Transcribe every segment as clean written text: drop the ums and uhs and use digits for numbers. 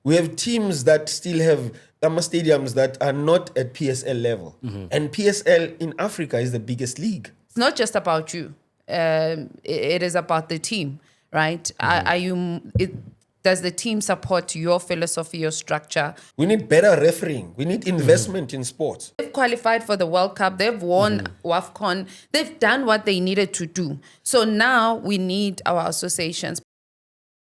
We have teams that still have stadiums that are not at PSL level. And PSL in Africa is the biggest league. It's not just about you. It is about the team, right? Does the team support your philosophy, your structure? We need better refereeing. We need investment in sports. They've qualified for the World Cup. They've won WAFCON. They've done what they needed to do. So now we need our associations.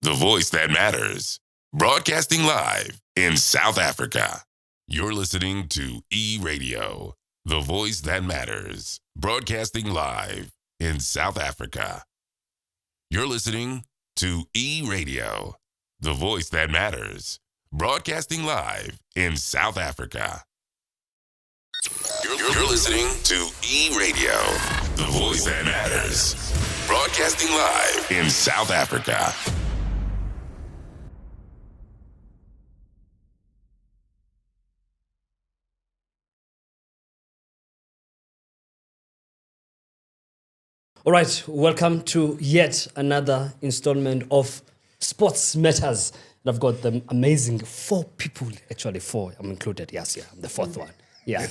The voice that matters. Broadcasting live in South Africa. You're listening to E-Radio, the voice that matters. Broadcasting live in South Africa. You're listening to E-Radio, the voice that matters. Broadcasting live in South Africa. You're listening to E-Radio, the voice that matters. Broadcasting live in South Africa. All right, welcome to yet another installment of Sports Matters. And I've got the amazing 4 people, actually 4, I'm included, yes, yeah, I'm the 4th one, yeah.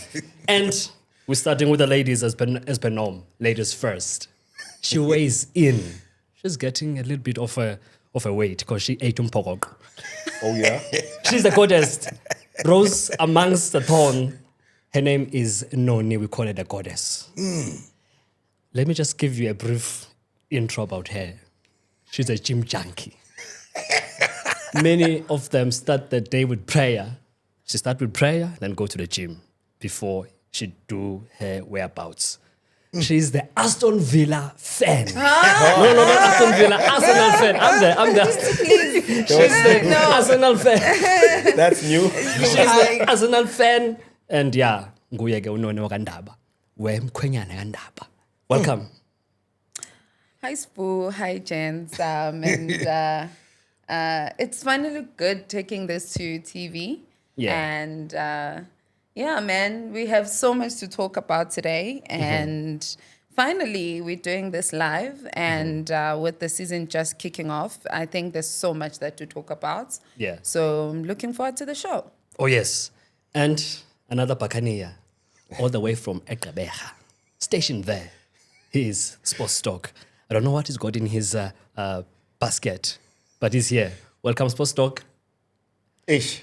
And we're starting with the ladies as per norm, ladies first. She weighs in. She's getting a little bit of a weight because she ate umpokoko. Oh, yeah? She's the goddess, rose amongst the thorn. Her name is Noni, we call her the goddess. Let me just give you a brief intro about her. She's a gym junkie. Many of them start the day with prayer. She starts with prayer, then go to the gym before she do her whereabouts. She's the Aston Villa fan. No, not Aston Villa, Arsenal fan. I'm the She's the Arsenal fan. That's new. She's the Arsenal fan. And yeah, nguye ke unone wakandaba. Mkhwenyana kandaba. Welcome. Hi, Spoo. Hi, gents. And it's finally good taking this to TV. Yeah. And yeah, man, we have so much to talk about today. And finally, we're doing this live. And with the season just kicking off, I think there's so much that to talk about. Yeah. So I'm looking forward to the show. Oh, yes. And another Pakania, all the way from Ekabeha, stationed there. He is Sports Stock. I don't know what he's got in his basket, but he's here. Welcome, Sports Stock. Ish.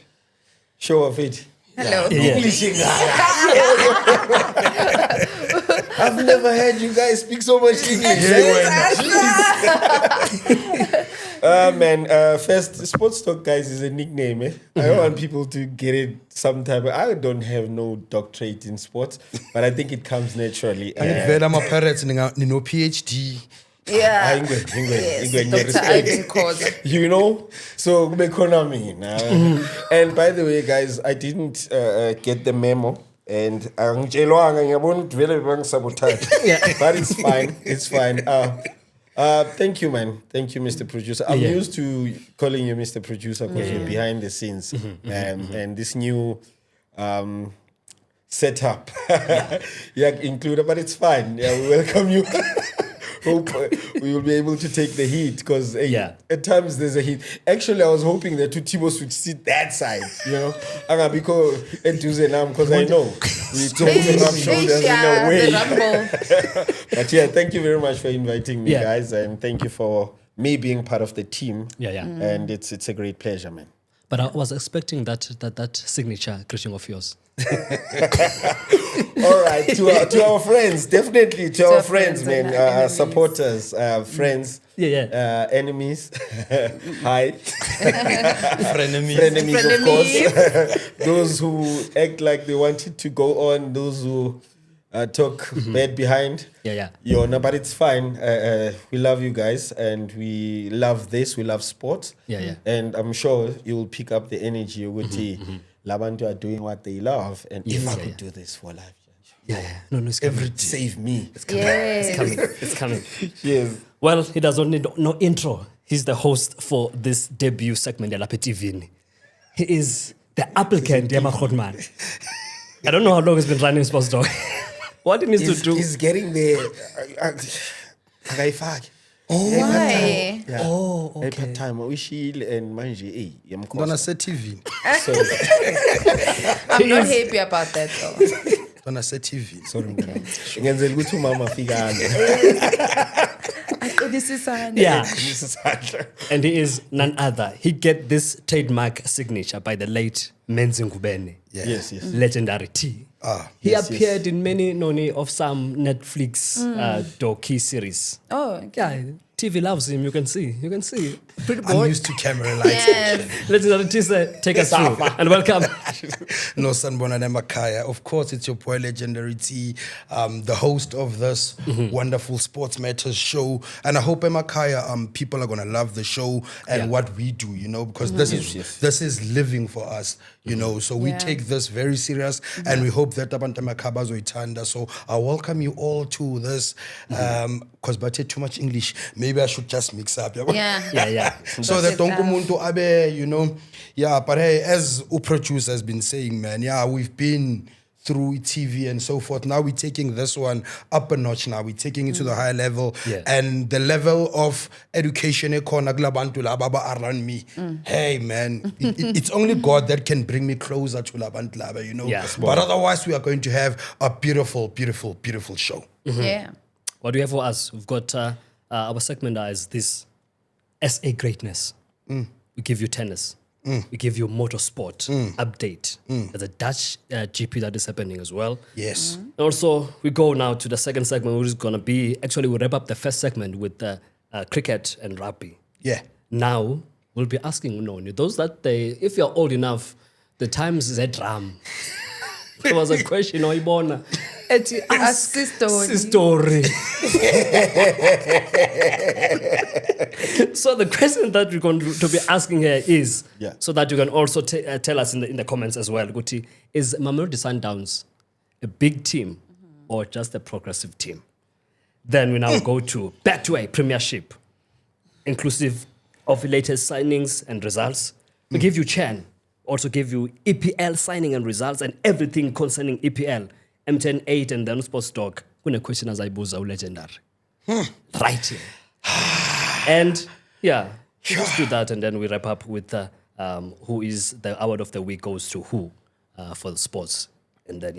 Show of it. Hello. Yeah. I've never heard you guys speak so much English. Man, first, Sports Talk, guys, is a nickname. I don't want people to get it sometime. I don't have no doctorate in sports, but I think it comes naturally. My parents, no PhD. Yeah. English, Dr. Ivan Koza. You know, so economy. And by the way, guys, I didn't get the memo, and but it's fine. It's fine. Thank you, man. Thank you, Mr. Producer. I'm used to calling you Mr. Producer because you're behind the scenes, and this new setup, included. But it's fine. Yeah, we welcome you. Hope we will be able to take the heat because at times there's a heat. Actually, I was hoping that two Timos would sit that side, you know, because I know we talk rub shoulders in a way. But yeah, thank you very much for inviting me, guys, and thank you for me being part of the team. And it's a great pleasure, man. But I was expecting that signature greeting of yours. All right, to our friends, definitely to our friends, man, supporters, friends, enemies, hi, frenemies, of course, those who act like they wanted to go on, those who talk bad behind. But it's fine. We love you guys, and we love this. We love sports. And I'm sure you will pick up the energy with the Labantu are doing what they love, and if I could do this for life. No, it's coming. Save me. It's coming. It's coming. Yes. Well, he doesn't need no intro. He's the host for this debut segment, La Petite Vini. He is the applicant, Yama Khodman. I don't know how long he's been running Sports Dog. What he needs to do. He's getting there. Why? Yeah. Oh, okay. Part-time. Uyishile and manje, Dona se TV. I'm not happy about that though. Dona se TV. Sorry, ngenzela ukuthi umama afikane. Aqedisisane. Yeah. And he is none other. He get this trademark signature by the late Menzi Ngubeni. Yeah. Yes. Legendary T. He appeared in many of some Netflix docu series. Oh, okay. Yeah, TV loves him. You can see. Pretty I'm boy. used to camera lights. Yes. Legendary T, sir, take us through and welcome. No, Sanbona Makaya. Of course, it's your boy Legendary T, the host of this wonderful Sports Matters show. And I hope Emakaya, people are gonna love the show and what we do, because this is living for us, So we take this very serious, and we hope that Abantu Makaba zoitanda. So I welcome you all to this. Because but too much English, maybe I should just mix up. Yeah. So that Tonko Muntu Abe, but hey, as producer has been saying, man, we've been through TV and so forth. Now we're taking this one up a notch. Now we're taking it to the higher level, and the level of education around me. Hey, man, it's only God that can bring me closer to Labantulaba, Yeah. But otherwise, we are going to have a beautiful, beautiful, beautiful show. Yeah. What do you have for us? We've got our segment is this SA greatness. We give you tennis. We give you motorsport update. There's a Dutch GP that is happening as well. Yes. Also, we go now to the second segment, which is going to be, actually, we wrap up the first segment with cricket and rugby. Yeah. Now, we'll be asking Noni, those that if you're old enough, the times is a drum. There was a question, Oibona. Ask story. Story. So the question that we're going to be asking here is, so that you can also tell us in the comments as well, Guti, is Mamelodi Sundowns a big team or just a progressive team? Then we now go back to a premiership, inclusive of the latest signings and results. We give you Chan, also give you EPL signing and results and everything concerning EPL. M10 8 and then Sports Talk. Kuna question as I buza legendary. Right here. And we just do that and then we wrap up with who is the award of the week goes to who for the sports. And then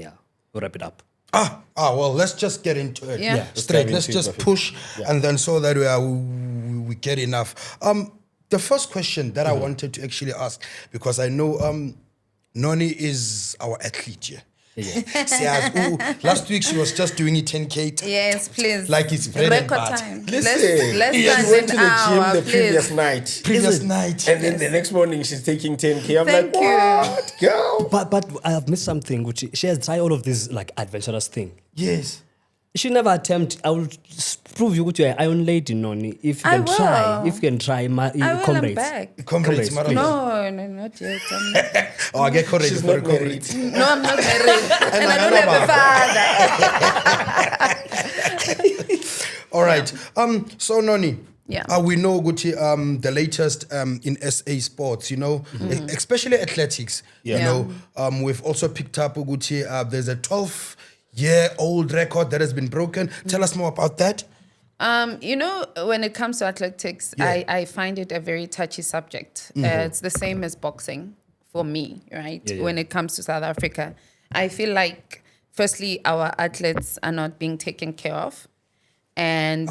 we'll wrap it up. Well, let's just get into it. Yeah. Straight. Let's just push and then so that we get enough. The first question that I wanted to actually ask, because I know Noni is our athlete here. Last week she was just doing it 10K. Yes, please. Like it's bread and record butter. time. Listen, Less she than went to an the hour, gym the previous please. night. And then the next morning she's taking 10K. I'm Thank like, you. what, girl? But I have missed something, which she has tried all of this like adventurous thing. Yes. She never attempt. I will prove you what you're an iron lady, Noni. If you I can will. try, my I will, I'm comrades. back. Comrades, Comrades, No, not yet. I'm not. I get comrades She's for not comrades. No, I'm not married. And I don't have a father. All right. So Noni. Yeah. We know Gucci, the latest in SA sports, especially athletics. We've also picked up Gucci. There's a 12-year-old record that has been broken. Tell us more about that. When it comes to athletics, I find it a very touchy subject. It's the same as boxing for me, right? When it comes to South Africa, I feel like, firstly, our athletes are not being taken care of. And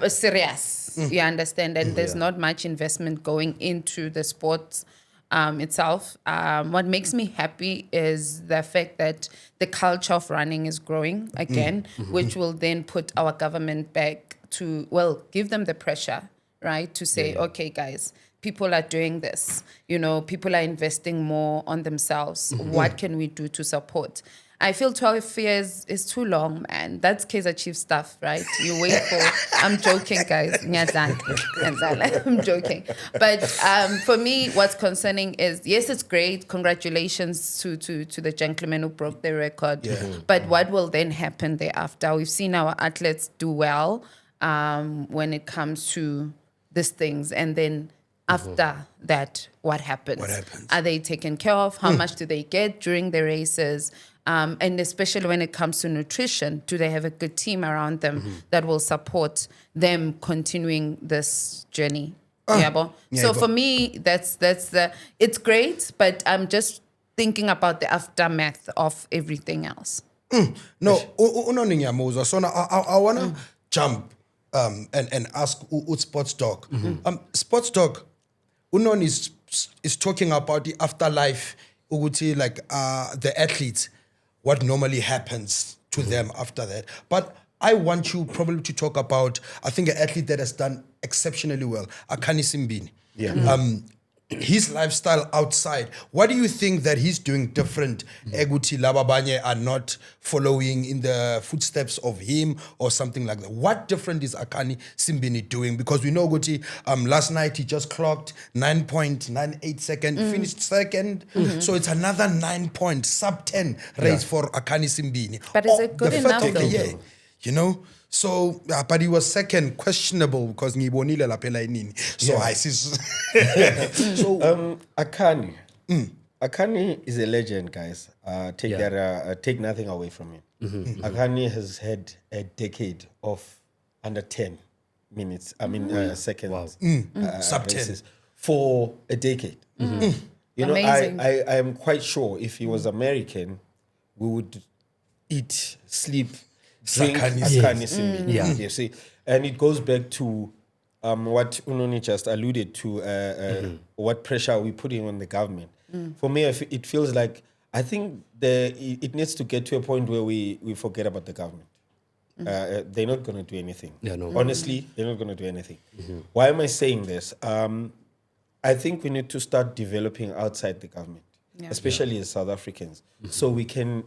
serious, you understand? And there's not much investment going into the sports itself. What makes me happy is the fact that the culture of running is growing again, which will then put our government back to, give them the pressure, right? To say, okay, guys, people are doing this. People are investing more on themselves. What can we do to support? I feel 12 years is too long, man. That's Kaizer Chiefs stuff, right? You wait for... I'm joking, guys. I'm joking. But for me, what's concerning is, yes, it's great. Congratulations to the gentleman who broke the record. But what will then happen thereafter? We've seen our athletes do well when it comes to these things. And then after that, what happens? What happens? Are they taken care of? How much do they get during the races? And especially when it comes to nutrition, do they have a good team around them that will support them continuing this journey? So for me, that's it's great, but I'm just thinking about the aftermath of everything else. No, unoningiyamuzwa. So now I wanna jump and ask Sports Dog. Sports Dog, Unon is talking about the afterlife, Uguti, like the athletes, what normally happens to them after that. But I want you probably to talk about, I think, an athlete that has done exceptionally well, Akani Simbini. Yeah. His lifestyle outside. What do you think that he's doing different? Eguti Lababanye are not following in the footsteps of him or something like that. What different is Akani Simbini doing? Because we know Guti, last night he just clocked 9.98 seconds, finished second. So it's another 9 point, sub 10 race for Akani Simbini. But is it good the enough first of the though? year, you know? So, but he was second, questionable because ngibonile lapha elayinini. So I see. So Akani. Akani is a legend, guys. Take nothing away from him. Akani has had a decade of under 10 minutes. Seconds. Sub 10 races for a decade. You know, Amazing. I am quite sure if he was American, we would eat, sleep, drink Akani Simbini. You see, and it goes back to what Unoni just alluded to. What pressure we putting on the government? For me, it feels like I think it needs to get to a point where we forget about the government. They're not going to do anything. Yeah, no. Honestly, they're not going to do anything. Why am I saying this? I think we need to start developing outside the government, especially as South Africans, so we can.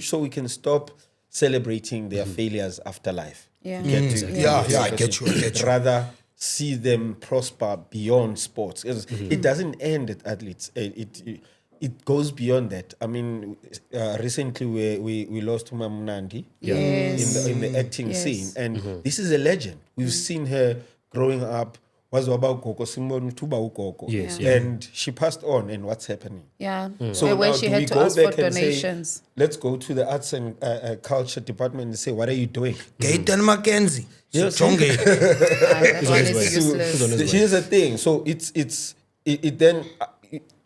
So we can stop celebrating their failures after life. Yeah. I get you. Rather see them prosper beyond sports. It doesn't end at athletes. It goes beyond that. I mean, recently we lost Uma Mnandi in the acting scene, and this is a legend. We've seen her growing up. Was about Koko Simon Tuba Ukoko. And she passed on, and what's happening? Yeah. So where now she do had we to go ask for back and say, donations. let's go to the arts and culture department and say, what are you doing? Gaten Mackenzie. Yes. Chonge. That one is So, useless. here's the thing. So it then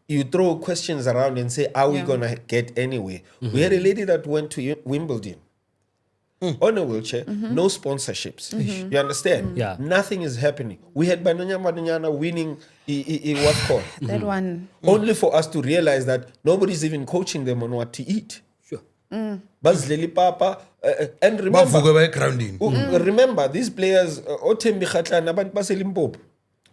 you throw questions around and say, are we gonna get anywhere? We had a lady that went to Wimbledon on a wheelchair, no sponsorships. You understand? Yeah. Nothing is happening. We had Bananyana winning what called. That one. Only for us to realize that nobody's even coaching them on what to eat. Sure. Bazleli Papa, and remember, Bavuka backgrounding. remember these players, Otembi Khatla, Nabantu baseLimpopo.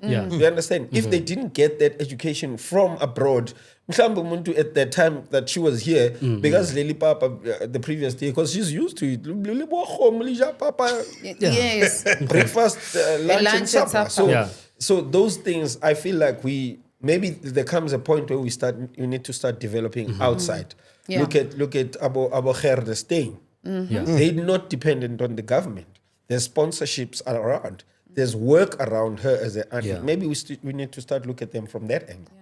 Yeah. You understand? If they didn't get that education from abroad, mhlawumbe umuntu at that time that she was here, because Lily Papa the previous day, because she's used to it. Papa, Yes. breakfast, lunch, and supper. supper. So those things, I feel like maybe there comes a point where we need to start developing outside. Yeah. Look at Abo Gerde staying. They're not dependent on the government. There's sponsorships around. There's work around her as an athlete. Yeah. Maybe we need to start looking at them from that angle.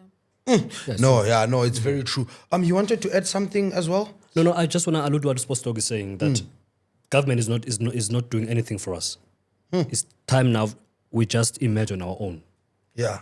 No, it's very true. You wanted to add something as well? No, I just want to allude to what Sports Dog is saying, that government is not doing anything for us. It's time now we just emerge on our own. Yeah.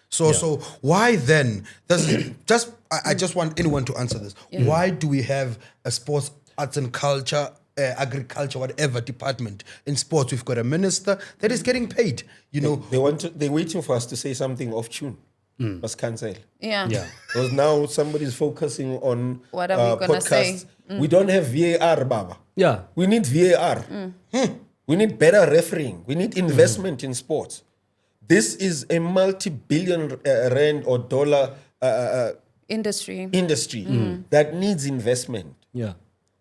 So why then? I just want anyone to answer this. Why do we have a sports, arts and culture, agriculture, whatever department in sports? We've got a minister that is getting paid. You know, They're waiting for us to say something off tune. Was cancelled. Yeah. Because now somebody's focusing on What are we gonna podcasts. say? We don't have VAR, Baba. Yeah. We need VAR. We need better refereeing. We need investment in sports. This is a multi-billion rand or dollar Industry. industry that needs investment. Yeah.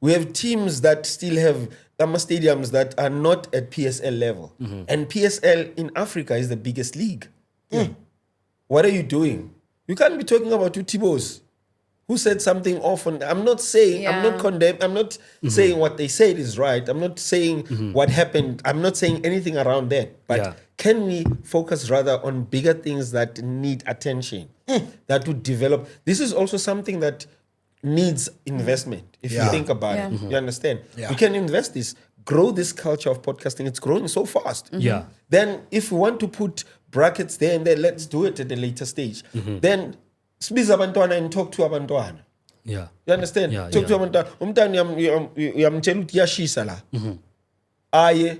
We have teams that still have stadiums that are not at PSL level. And PSL in Africa is the biggest league. What are you doing? You can't be talking about two Tibos. who said something often. I'm not saying, I'm not condemning, I'm not saying what they said is right. I'm not saying what happened. I'm not saying anything around that. But can we focus rather on bigger things that need attention, that would develop? This is also something that needs investment. If you think about it, you understand? We can invest this, grow this culture of podcasting. It's growing so fast. Yeah. Then if we want to put brackets there and there, let's do it at a later stage. Then sibiza abantwana and talk to abantwana. Yeah. You understand? Yeah, Talk to abantwana. Umntwana uyamtshela ukuthi iyashisa la. Aye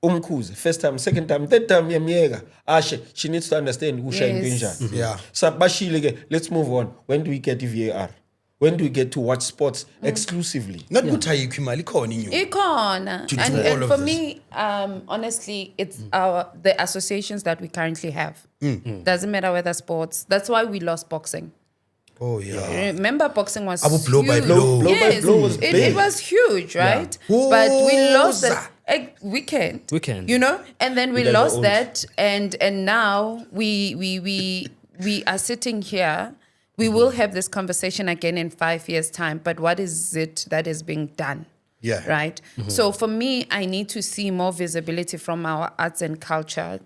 umkhuze. First time, second time, third time yamyeka. Ashe, she needs to understand kusha into enjani. Yeah. So bashile ke, let's move on. When do we get VAR? When do we get to watch sports exclusively? Not good ayikho imali ikhona inyuku. Ikona. To do And all of for this. me, honestly, it's the associations that we currently have. Doesn't matter whether sports. That's why we lost boxing. Oh yeah. Remember, boxing was Abu blow by huge. blow. Blow by Yes, blow was it big. was huge, right? Yeah. But we lost Woza. that weekend. Weekend. You know, and then we never lost owned. that, and now we are sitting here. We will have this conversation again in 5 years' time. But what is it that is being done? Yeah. Right. So for me, I need to see more visibility from our arts and culture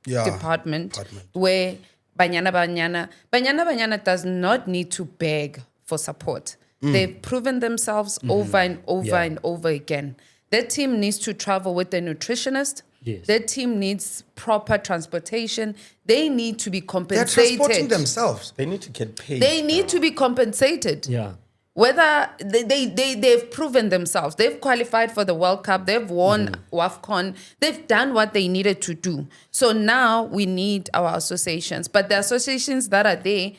department, where Banyana does not need to beg for support. They've proven themselves over and over and over again. Their team needs to travel with a nutritionist. Yes. Their team needs proper transportation. They need to be They're compensated. transporting themselves. They need to get paid. They need to be compensated. Yeah. Whether they've proven themselves, they've qualified for the World Cup, they've won WAFCON, they've done what they needed to do. So now we need our associations, but the associations that are there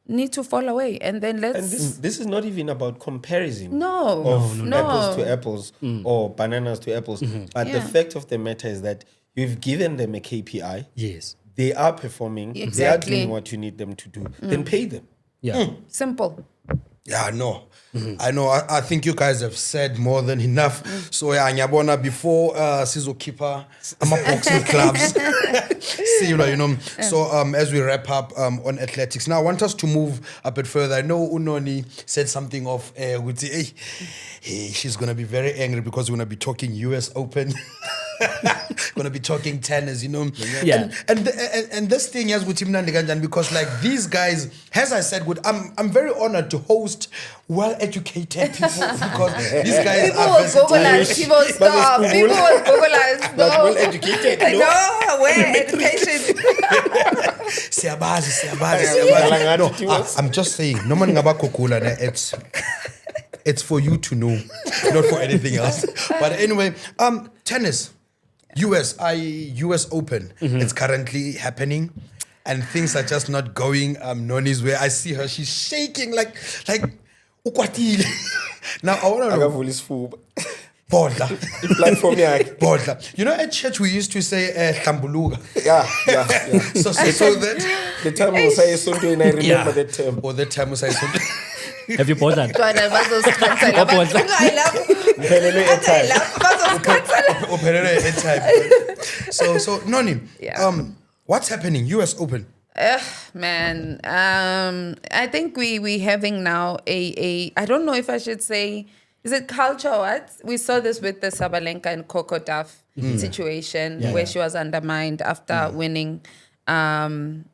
need to fall away, and then let's. And this is not even about comparison. No. Of No. apples to apples or bananas to apples. But the Yeah. fact of the matter is that you've given them a KPI. Yes. They are performing. They are Exactly. doing what you need them to do. Then pay them. Yeah. Simple. Yeah, I know. I know. I think you guys have said more than enough. So yeah, Nyabona, before Sizo Keeper, I'm a boxing clubs. See, you know. So as we wrap up on athletics, now I want us to move a bit further. I know Unoni said something of, hey, she's gonna be very angry because we're gonna be talking US Open. Gonna be talking tennis, you know. Yeah. And this thing is with Tim Nandiganjan, because like these guys, as I said, I'm very honored to host well-educated people because these guys People are will Google versatile. us. People stop. People will Google us. But No. well educated. No, where education? Siyabazi. No, I'm just saying, no man ngaba kukula, ne, it's for you to know, not for anything else. But anyway, tennis, US Open. It's currently happening, and things are just not going Noni's way. I see her; she's shaking like ukwatile. Now I want to know. Akavula isifuba. Bodla. Platform yakhe. Bodla. You know, at church we used to say Tambuluga. Yeah. So that, The time we say esontweni, I remember that term. or that time was I so. Have you bought that? Jwana bazozikhansela. Ngiphelelwe airtime. So Noni, Yeah. what's happening? US Open. Man, I think we having now a I don't know if I should say, is it culture or what? We saw this with the Sabalenka and Coco Duff situation where she was undermined after winning The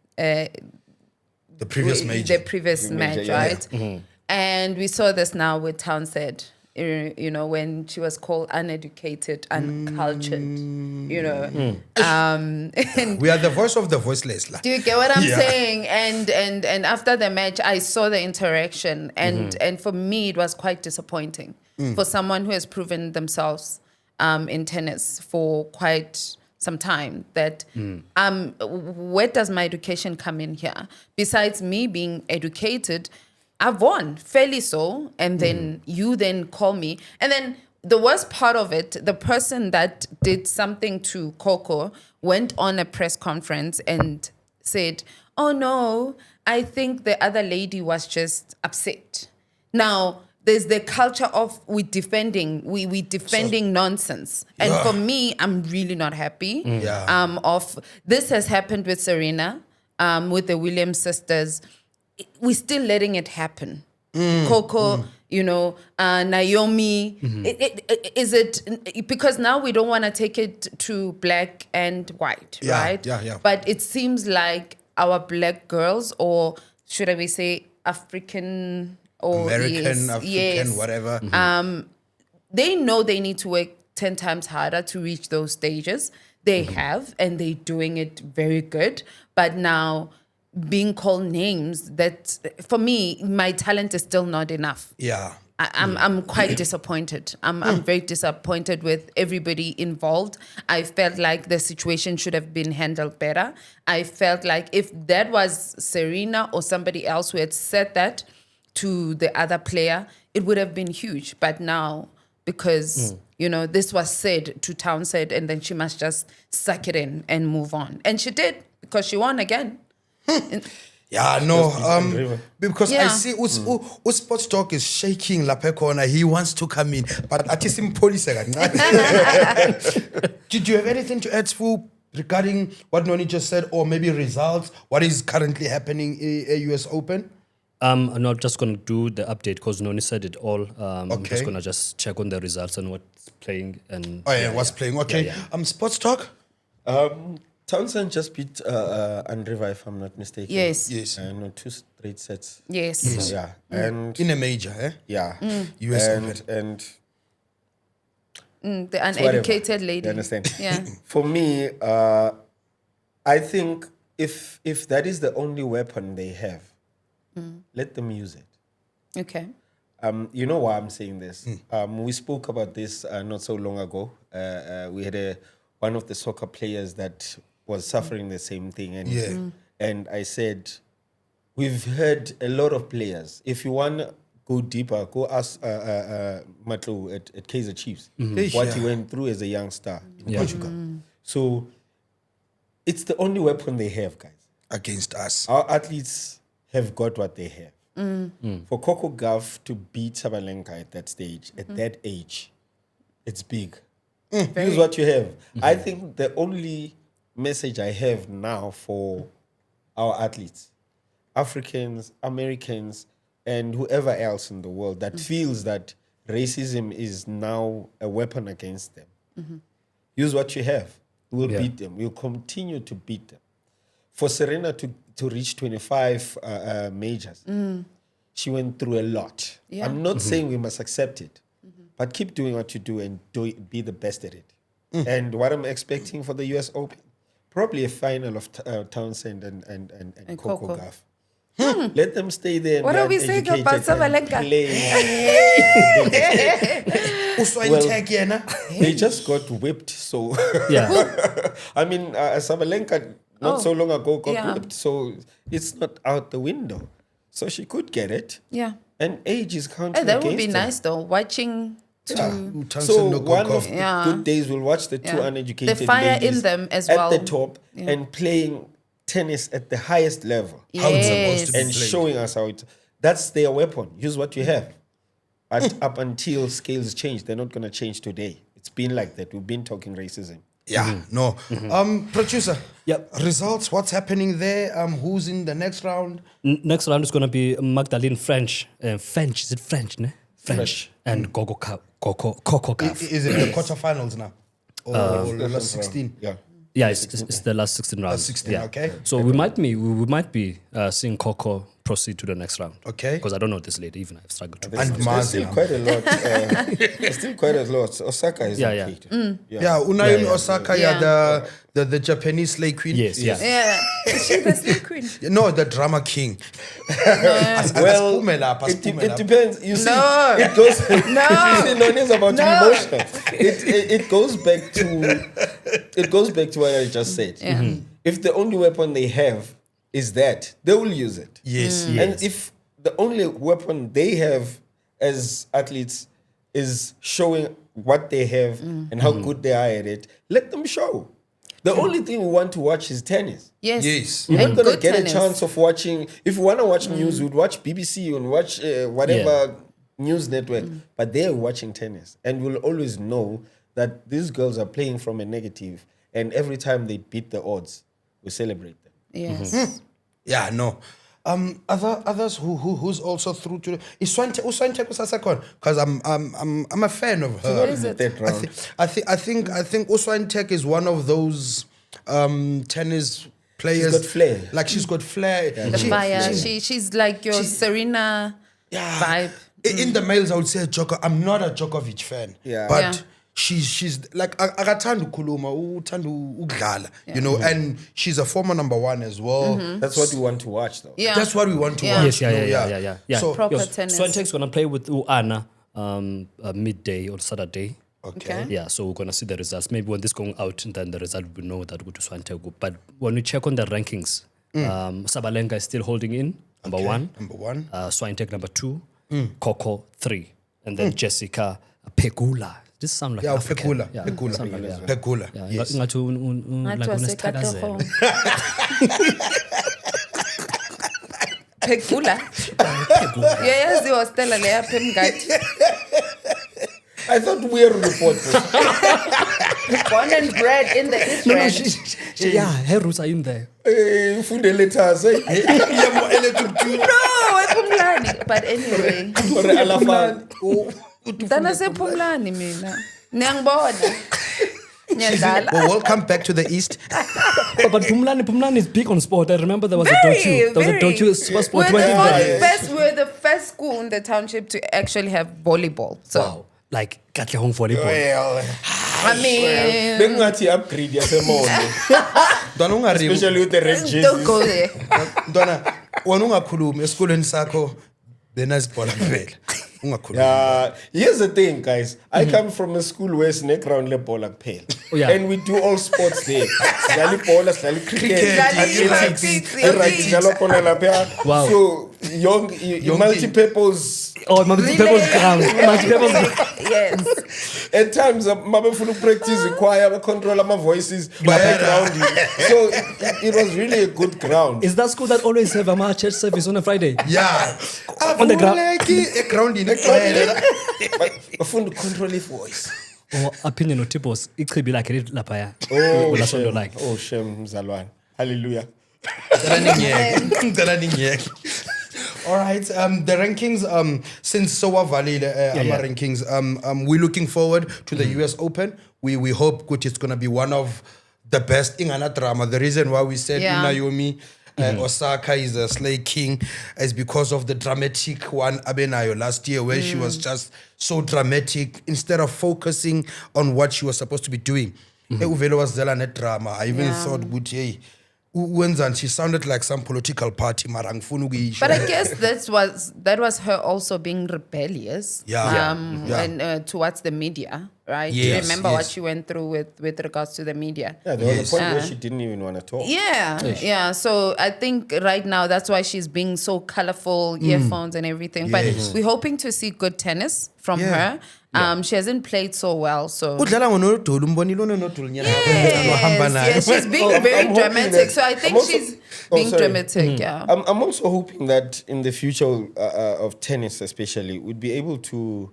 previous major. the previous match, yeah. right? And we saw this now with Townsend, you know, when she was called uneducated, uncultured, you know. And We are the voice of the voiceless. do you get what I'm Yeah. saying? And after the match, I saw the interaction, and for me, it was quite disappointing for someone who has proven themselves in tennis for quite some time. That where does my education come in here? Besides me being educated, I've won fairly so, and then you then call me, and then the worst part of it, the person that did something to Coco went on a press conference and said, "Oh no, I think the other lady was just upset." Now there's the culture of we defending nonsense, and for me, I'm really not happy. Yeah. Of this has happened with Serena, with the Williams sisters. we're still letting it happen. Coco, Naomi. Is it because now we don't want to take it to black and white, Yeah, right? yeah. But it seems like our black girls, or should I say African or American, African, whatever. they know they need to work 10 times harder to reach those stages. They have, and they're doing it very good. But now, being called names, that for me, my talent is still not enough. Yeah. I'm quite disappointed. I'm very disappointed with everybody involved. I felt like the situation should have been handled better. I felt like if that was Serena or somebody else who had said that to the other player, it would have been huge. But now, because this was said to Townsend, and then she must just suck it in and move on, and she did, because she won again. Yeah, no, because I Yeah. see Sports Talk is shaking Lapekona. He wants to come in, but at least in police. Did you have anything to add, Sfu, regarding what Noni just said, or maybe results? What is currently happening at US Open? I'm not just going to do the update because Noni said it all. I'm Okay. just going to just check on the results and what's playing. And Oh yeah, what's playing? Okay, Yeah. Sports Talk. Townsend just beat Andriva, if I'm not mistaken. Yes. Yes, No, 2 straight sets. Yes. Yeah, and in a major, eh? yeah, US and Open. and The uneducated lady. You understand? Yeah. For me, I think if that is the only weapon they have, let them use it. Okay. You know why I'm saying this? We spoke about this not so long ago. We had one of the soccer players that was suffering the same thing, and Yeah. and I said, we've heard a lot of players. If you want to go deeper, go ask Matlo at Kaizer Chiefs what he went through as a young star in Portugal. So it's the only weapon they have, guys. Against us. Our athletes have got what they have. For Coco Gauff to beat Sabalenka at that stage, at that age, it's big. Use what you have. I think the only message I have now for our athletes, Africans, Americans, and whoever else in the world that feels that racism is now a weapon against them, use what you have. We'll beat them. We'll continue to beat them. For Serena to reach 25 majors, she went through a lot. Yeah. I'm not saying we must accept it, but keep doing what you do and be the best at it. And what I'm expecting for the US Open, probably a final of Townsend and Coco Coco. Gauff. Let them stay there. And What be are we saying uneducated about and Sabalenka? play. They just got whipped. So Yeah. I mean, Sabalenka not so long ago got whipped, so it's not out the window. So she could get it. Yeah. And age is counting Hey, that would against be her. nice though. Watching So one of the Yeah. good days, we'll watch the two Yeah. uneducated The fire in ladies them as at well. the top and playing tennis at the highest level How it's supposed Yes. to be and played. showing us how it. That's their weapon. Use what you have. But up until scales change, they're not going to change today. It's been like that. We've been talking racism. Yeah, no. Producer. Yep. Results. What's happening there? Who's in the next round? Next round is going to be Magdalene French. French, is it French? Ne? French. And Coco Gauff. Is it the quarterfinals now? Or the last 16? Yeah. Yeah, it's the last 16 rounds. 16, yeah. okay. So we might be seeing Coco proceed to the next round. Okay. Because I don't know this lady, even I've struggled to. And There's still Mazda. quite a lot. There's still quite a lot. Osaka is Yeah, okay. Yeah, Unayomi Yeah. Osaka, Yeah. the Japanese slay queen. Yes, yeah. Yeah. Is she the slave queen? No, the drama king. Well, it depends. You see, No. it goes. No. You see, Noni's about to be No. emotional. It goes back to what I just said. If the only weapon they have is that, they will use it. Yes. And if the only weapon they have as athletes is showing what they have and how good they are at it, let them show. The only thing we want to watch is tennis. Yes. Yes. You're And not going to good get tennis. a chance of watching. If you want to watch news, you'd watch BBC and watch whatever news network. But they're watching tennis. And we'll always know that these girls are playing from a negative. And every time they beat the odds, we celebrate them. Yes. Yeah, no. Others who's also through to is Swanteko Sasekon, because I'm a fan of her. What is it? Third round. I think Uswantek is one of those tennis players. She's got flair. Like she's got flair. The fire. She's like your Serena vibe. In the males, I would say Djokovic. I'm not a Djokovic fan. Yeah. But Yeah. she's like akathanda ukhuluma, uthanda ukudlala, you know, and she's a former number 1 as well. That's what we want to watch, though. Yeah. That's what we want to Yeah. watch. Yeah. So Proper tennis. Swantek's gonna play with Anna midday or Saturday. Okay. Yeah, so we're gonna see the results. Maybe when this going out, and then the result we know that go to Swantek. But when we check on the rankings, Sabalenka is still holding in number 1. number 1. Swantek number 2, Coco 3, and then Jessica Pegula. This sounds like Yeah, African. Pegula. Yeah, Pegula. sound like, yeah. Pegula. Yeah, Yes. ngathi Ngathi like wasekatlehong. unesithakazelo. Pegula. Yayaziwa Stella leya pha emngadi. I thought we were reporters. Born and bred in the No, no, Israel. yeah, her roots are in there. Funde letters, eh? No, ePhumlani. But anyway. Or Alafan. Dana sePhumlani mina. Niyangibona. Ngiyadlala. Well, welcome back to the East. But Pumlani is big on sport. I remember there was a Very, docu. There was a very. docu Super Sport We're 20 the there. we're the first school in the township to actually have volleyball. So Wow, like Katlehong volleyball. Well, I mean, bengathi upgrade yasemondo. Dona ungaribu. Especially with the red don't jerseys. go there. Dona wena ungakhulumi esikolweni sakho benazibhola kuphela. Ungakhulumi. Here's the thing, guys. I come from a school where snake round le bola kuphela. Oh, yeah. And we do all sports there. Sidlala ibhola, sidlala cricket, Sidlala athletics, athletics, right, sidlala khona lapha. Wow. So young multi-purpose. Oh, multi-purpose ground. Multi-purpose ground. Yes. At times, mabefuna practice choir, control my voices, background. So it was really a good ground. Is that school that always have a church service on a Friday? Yeah. On the ground. Ground in But bafuna control the voice. Or opinion of tipos. It could be like it lapaya. Oh, That's what Shem. like. Oh, Shem Mzalwan. Hallelujah. All right. The rankings. Since Sowa Valley, yeah. rankings. We're looking forward to the US Open. We hope it's gonna be one of the best in Ingana drama. The reason why we said Yeah. Naomi Osaka is a Slay King is because of the dramatic one Abenayo last year, where she was just so dramatic instead of focusing on what she was supposed to be doing. Uvelo was there net drama. I even thought, good, hey. And she sounded like some political party. But I guess that was her also being rebellious. Yeah. And towards the media, right? Yes, Remember what yes. she went through with regards to the media. Yeah, there was a point where she didn't even want to talk. Yeah. So I think right now that's why she's being so colorful, earphones and everything. But Yes. we're hoping to see good tennis from her. She hasn't played so well, so yes, she's being very hoping dramatic. that- So I think I'm also- she's Oh, being sorry. dramatic. Yeah. I'm also hoping that in the future of tennis, especially, we'd be able to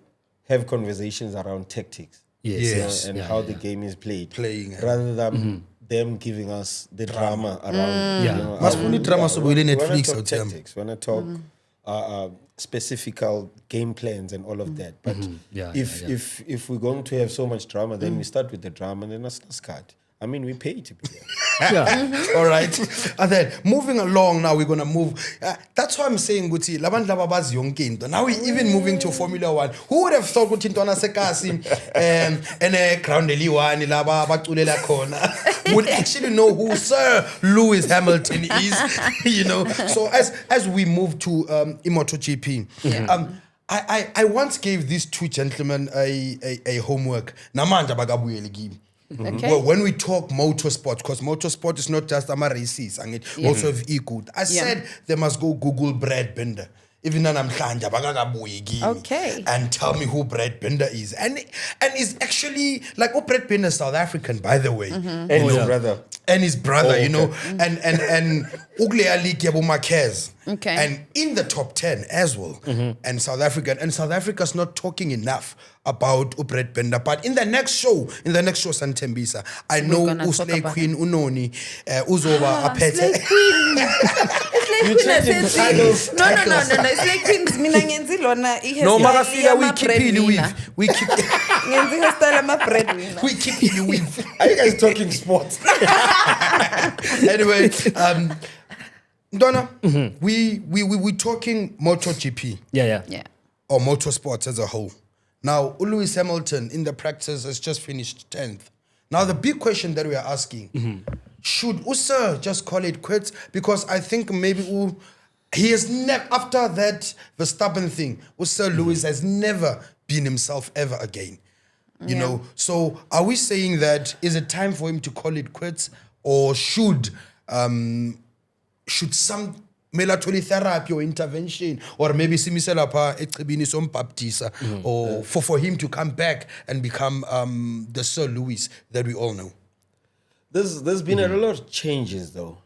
have conversations around tactics. Yes. And how the game is played. Rather than them giving us the drama around. Yeah. You know, Must only drama so we when I Netflix talk out there. tactics, when I talk specific game plans and all of that. But if we're going to have so much drama, then we start with the drama and then let's start. I mean, we pay to be there. All right. And then moving along now, we're going to move. That's why I'm saying, Guti, laban lababaz yonke into. Now we're even moving to Formula One. Who would have thought Guti Ntwana Sekasi and a ground one laba batulela kona would actually know who Sir Lewis Hamilton is, you know. So as we move to MotoGP, I once gave these two gentlemen a homework. Namanja bagabuyele kimi. Okay. Well, when we talk motorsport, because motorsport is not just races, and it also have e-good. I said they must go Google Brad Binder. Even though I'm Okay. and tell me who Brad Binder is. And is actually like Brad Binder is South African, by the way. And his brother. And his brother, you know, and Ugle Ali Kiabo Marquez. Okay. And in the top 10 as well. And South Africa's not talking enough about Brad Binder. But in the next show, Santembisa, I know gonna talk Slay about Queen Unoni, Uzoba Apete. Slay Queen. You changing titles. No. It's like things. Mina ngenzi lona. No, Marafika, we keep it with. We keep Ngenzi hostile ama breadwinner. we keep it with. Are you guys talking sports? Anyway, Donna, we talking MotoGP. Yeah. Or motorsports as a whole. Now, Lewis Hamilton in the practice has just finished 10th. Now, the big question that we are asking, should Usa just call it quits? Because I think maybe he has never, after that Verstappen thing, Usa Lewis has never been himself ever again. You know, so are we saying that is it time for him to call it quits, or should some melatonin therapy or intervention, or maybe simisela pa echibini sombaptisa, or for him to come back and become the Sir Lewis that we all know? There's been a lot of changes though.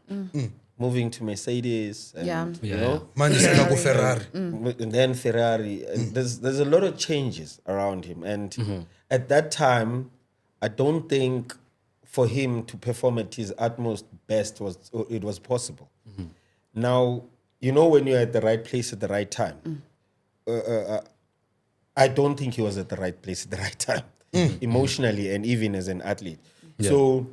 Moving to Mercedes, and, you know, Ferrari. and then Ferrari. And there's a lot of changes around him, and at that time, I don't think for him to perform at his utmost best was possible. Now, you know, when you're at the right place at the right time, I don't think he was at the right place at the right time, emotionally and even as an athlete. So.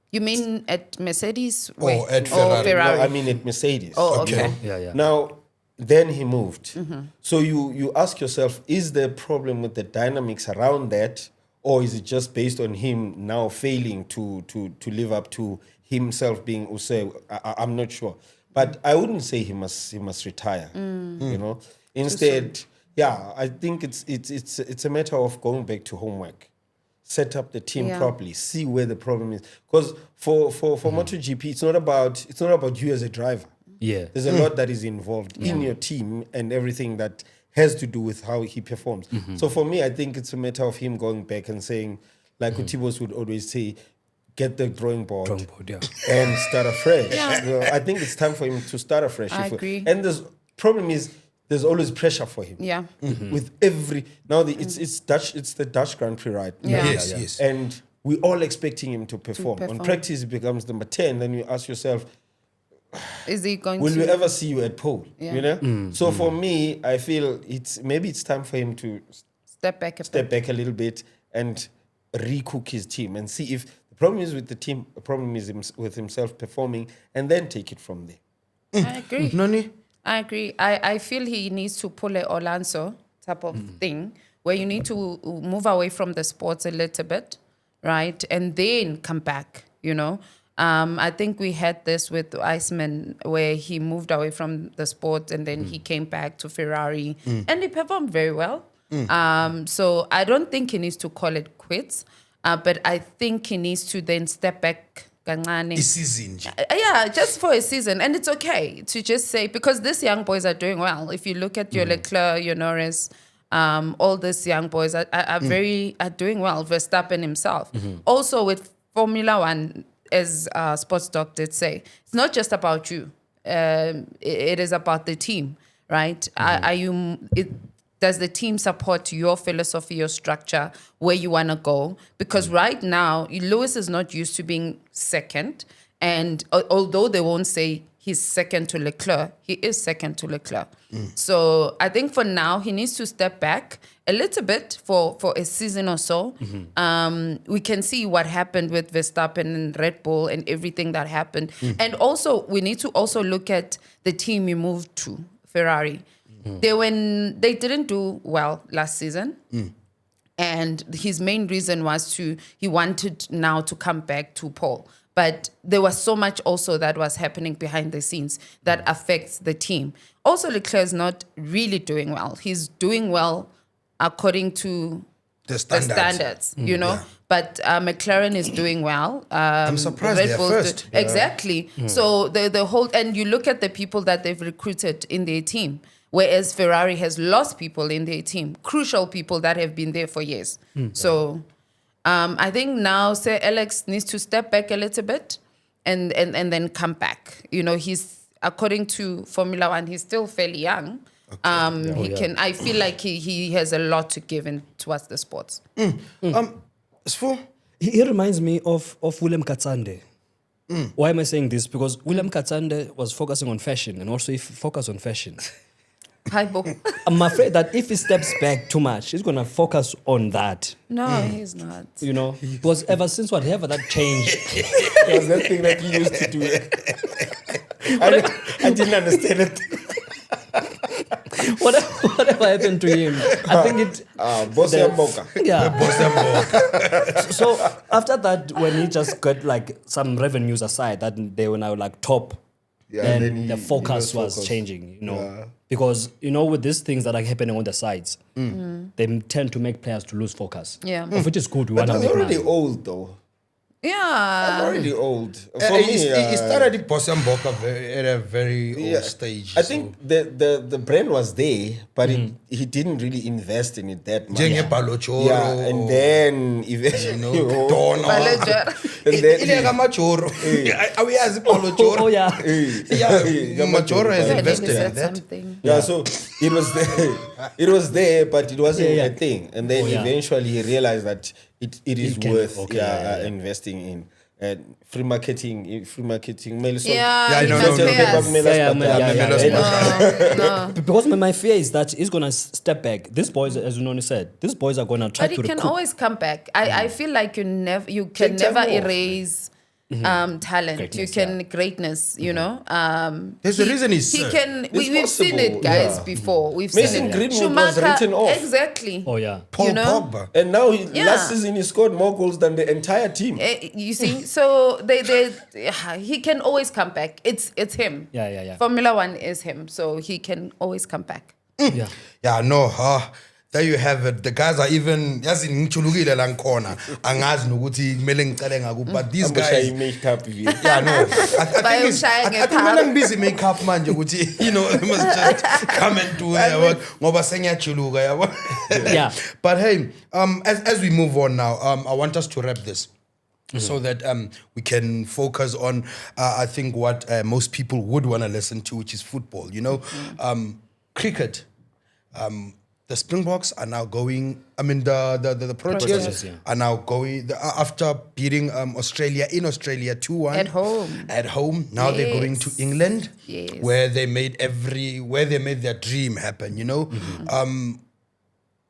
You mean at Mercedes? Or at Ferrari? No, I mean at Mercedes. Oh, okay. Yeah. Now, then he moved. So you ask yourself, is there a problem with the dynamics around that, or is it just based on him now failing to live up to himself being Usay? I'm not sure, but I wouldn't say he must retire. You know, instead, I think it's a matter of going back to homework. Set up the team properly, see where the problem is. Because for MotoGP, it's not about you as a driver. Yeah. There's a lot that is involved in your team and everything that has to do with how he performs. So for me, I think it's a matter of him going back and saying, like Utibos would always say, get the drawing board and start afresh. So I think it's time for him to start afresh. I agree. And the problem is, there's always pressure for him. Yeah. With every it's the Dutch Grand Prix, right? Yeah. Yes. And we're all expecting him to perform. On practice, he becomes number 10. Then you ask yourself, is he going will to? we ever see you at pole? Yeah. You know. So for me, I feel it's time for him to step back a little bit and recook his team and see if the problem is with the team, the problem is with himself performing, and then take it from there. I agree. Noni? I agree. I feel he needs to pull a Orlando type of thing where you need to move away from the sports a little bit, right? And then come back, you know. I think we had this with Iceman where he moved away from the sport and then he came back to Ferrari and he performed very well. So I don't think he needs to call it quits, but I think he needs to then step back. Season. Yeah, just for a season. And it's okay to just say, because these young boys are doing well. If you look at your Leclerc, your Norris, all these young boys are doing well. Verstappen himself. Also with Formula One, as Sports Doc did say, it's not just about you. It is about the team, right? Does the team support your philosophy, your structure, where you want to go? Because right now, Lewis is not used to being second. And although they won't say he's second to Leclerc, he is second to Leclerc. So I think for now, he needs to step back a little bit for a season or so. We can see what happened with Verstappen and Red Bull and everything that happened. And also, we need to also look at the team he moved to, Ferrari. They didn't do well last season. And his main reason was he wanted now to come back to pole. But there was so much also that was happening behind the scenes that affects the team. Also, Leclerc is not really doing well. He's doing well according to the standards, you know. Yeah. But McLaren is doing well. I'm surprised they're first. Exactly. So the whole, and you look at the people that they've recruited in their team. Whereas Ferrari has lost people in their team, crucial people that have been there for years. So I think now Sir Alex needs to step back a little bit and then come back. You know, he's, according to Formula One, he's still fairly young. Okay. I feel like he has a lot to give in towards the sports. He reminds me of Willem Katsande. Why am I saying this? Because William Katsande was focusing on fashion, and also if he focus on fashion, Hi, Bo. I'm afraid that if he steps back too much, he's gonna focus on that. No, he's not. You know, because ever since whatever that changed, It was that thing that he used to do. I didn't understand it. whatever happened to him, I think it. Boss Mboka. Yeah. So after that, when he just got like some revenues aside, that they were now like top, Yeah, then then he the focus lost was focus. changing. You know, Yeah. because you know with these things that are happening on the sides, they tend to make players to lose focus. Yeah. Of which is good. We But want he's to make already money. old, though. Yeah. Already old. For He started the Bosamboka at a very old stage. I think the brand was there, but he didn't really invest in it that much. Jenge Balochoro. Yeah, and then eventually, Donna. and then Ileka Machoro. Awayazi Balochoro. Oh yeah. Yeah, Machoro has I think invested he in said that. something. yeah, so it was there. It was there, but it wasn't Yeah, yeah. a thing. And then Oh, yeah. eventually he realized that it is can- worth okay, yeah. investing in. Free marketing, Melissa. Yeah, I he know, must no, pay no. us. No. Because my fear is that he's gonna step back. These boys, as Unoni said, these boys are gonna try But to he can recoup. always come back. I feel like you can Take time never off. erase talent. Greatness, You can greatness. You know. There's a reason he's he served. can. We've seen possible, it, guys, yeah. before. We've Mason seen it. Greenwood was Schumacher, written off. exactly. Oh yeah. Paul you know? Pogba. And now Yeah. last season he scored more goals than the entire team. You see, so they he can always come back. It's him. Yeah. Formula One is him, so he can always come back. Yeah. Yeah, no, there you have it. The guys are even yazi ngichulukile la ngikhona angazi nokuthi kumele ngicele ngakuphi, but these guys makeup. yeah, no. I think Bayomshaya I think kumele ngibize makeup manje ukuthi you know I must just come and do it ngoba sengiyachuluka yabo. Yeah. But hey, as we move on now, I want us to wrap this. So that we can focus on, I think, what most people would want to listen to, which is football. You know, cricket. The Springboks are now going. I mean, the Proteas Proteas, yeah. are now going after beating Australia in Australia 2-1 At home. At home, now they're going to Yes. England, Yes. where they made their dream happen. You know,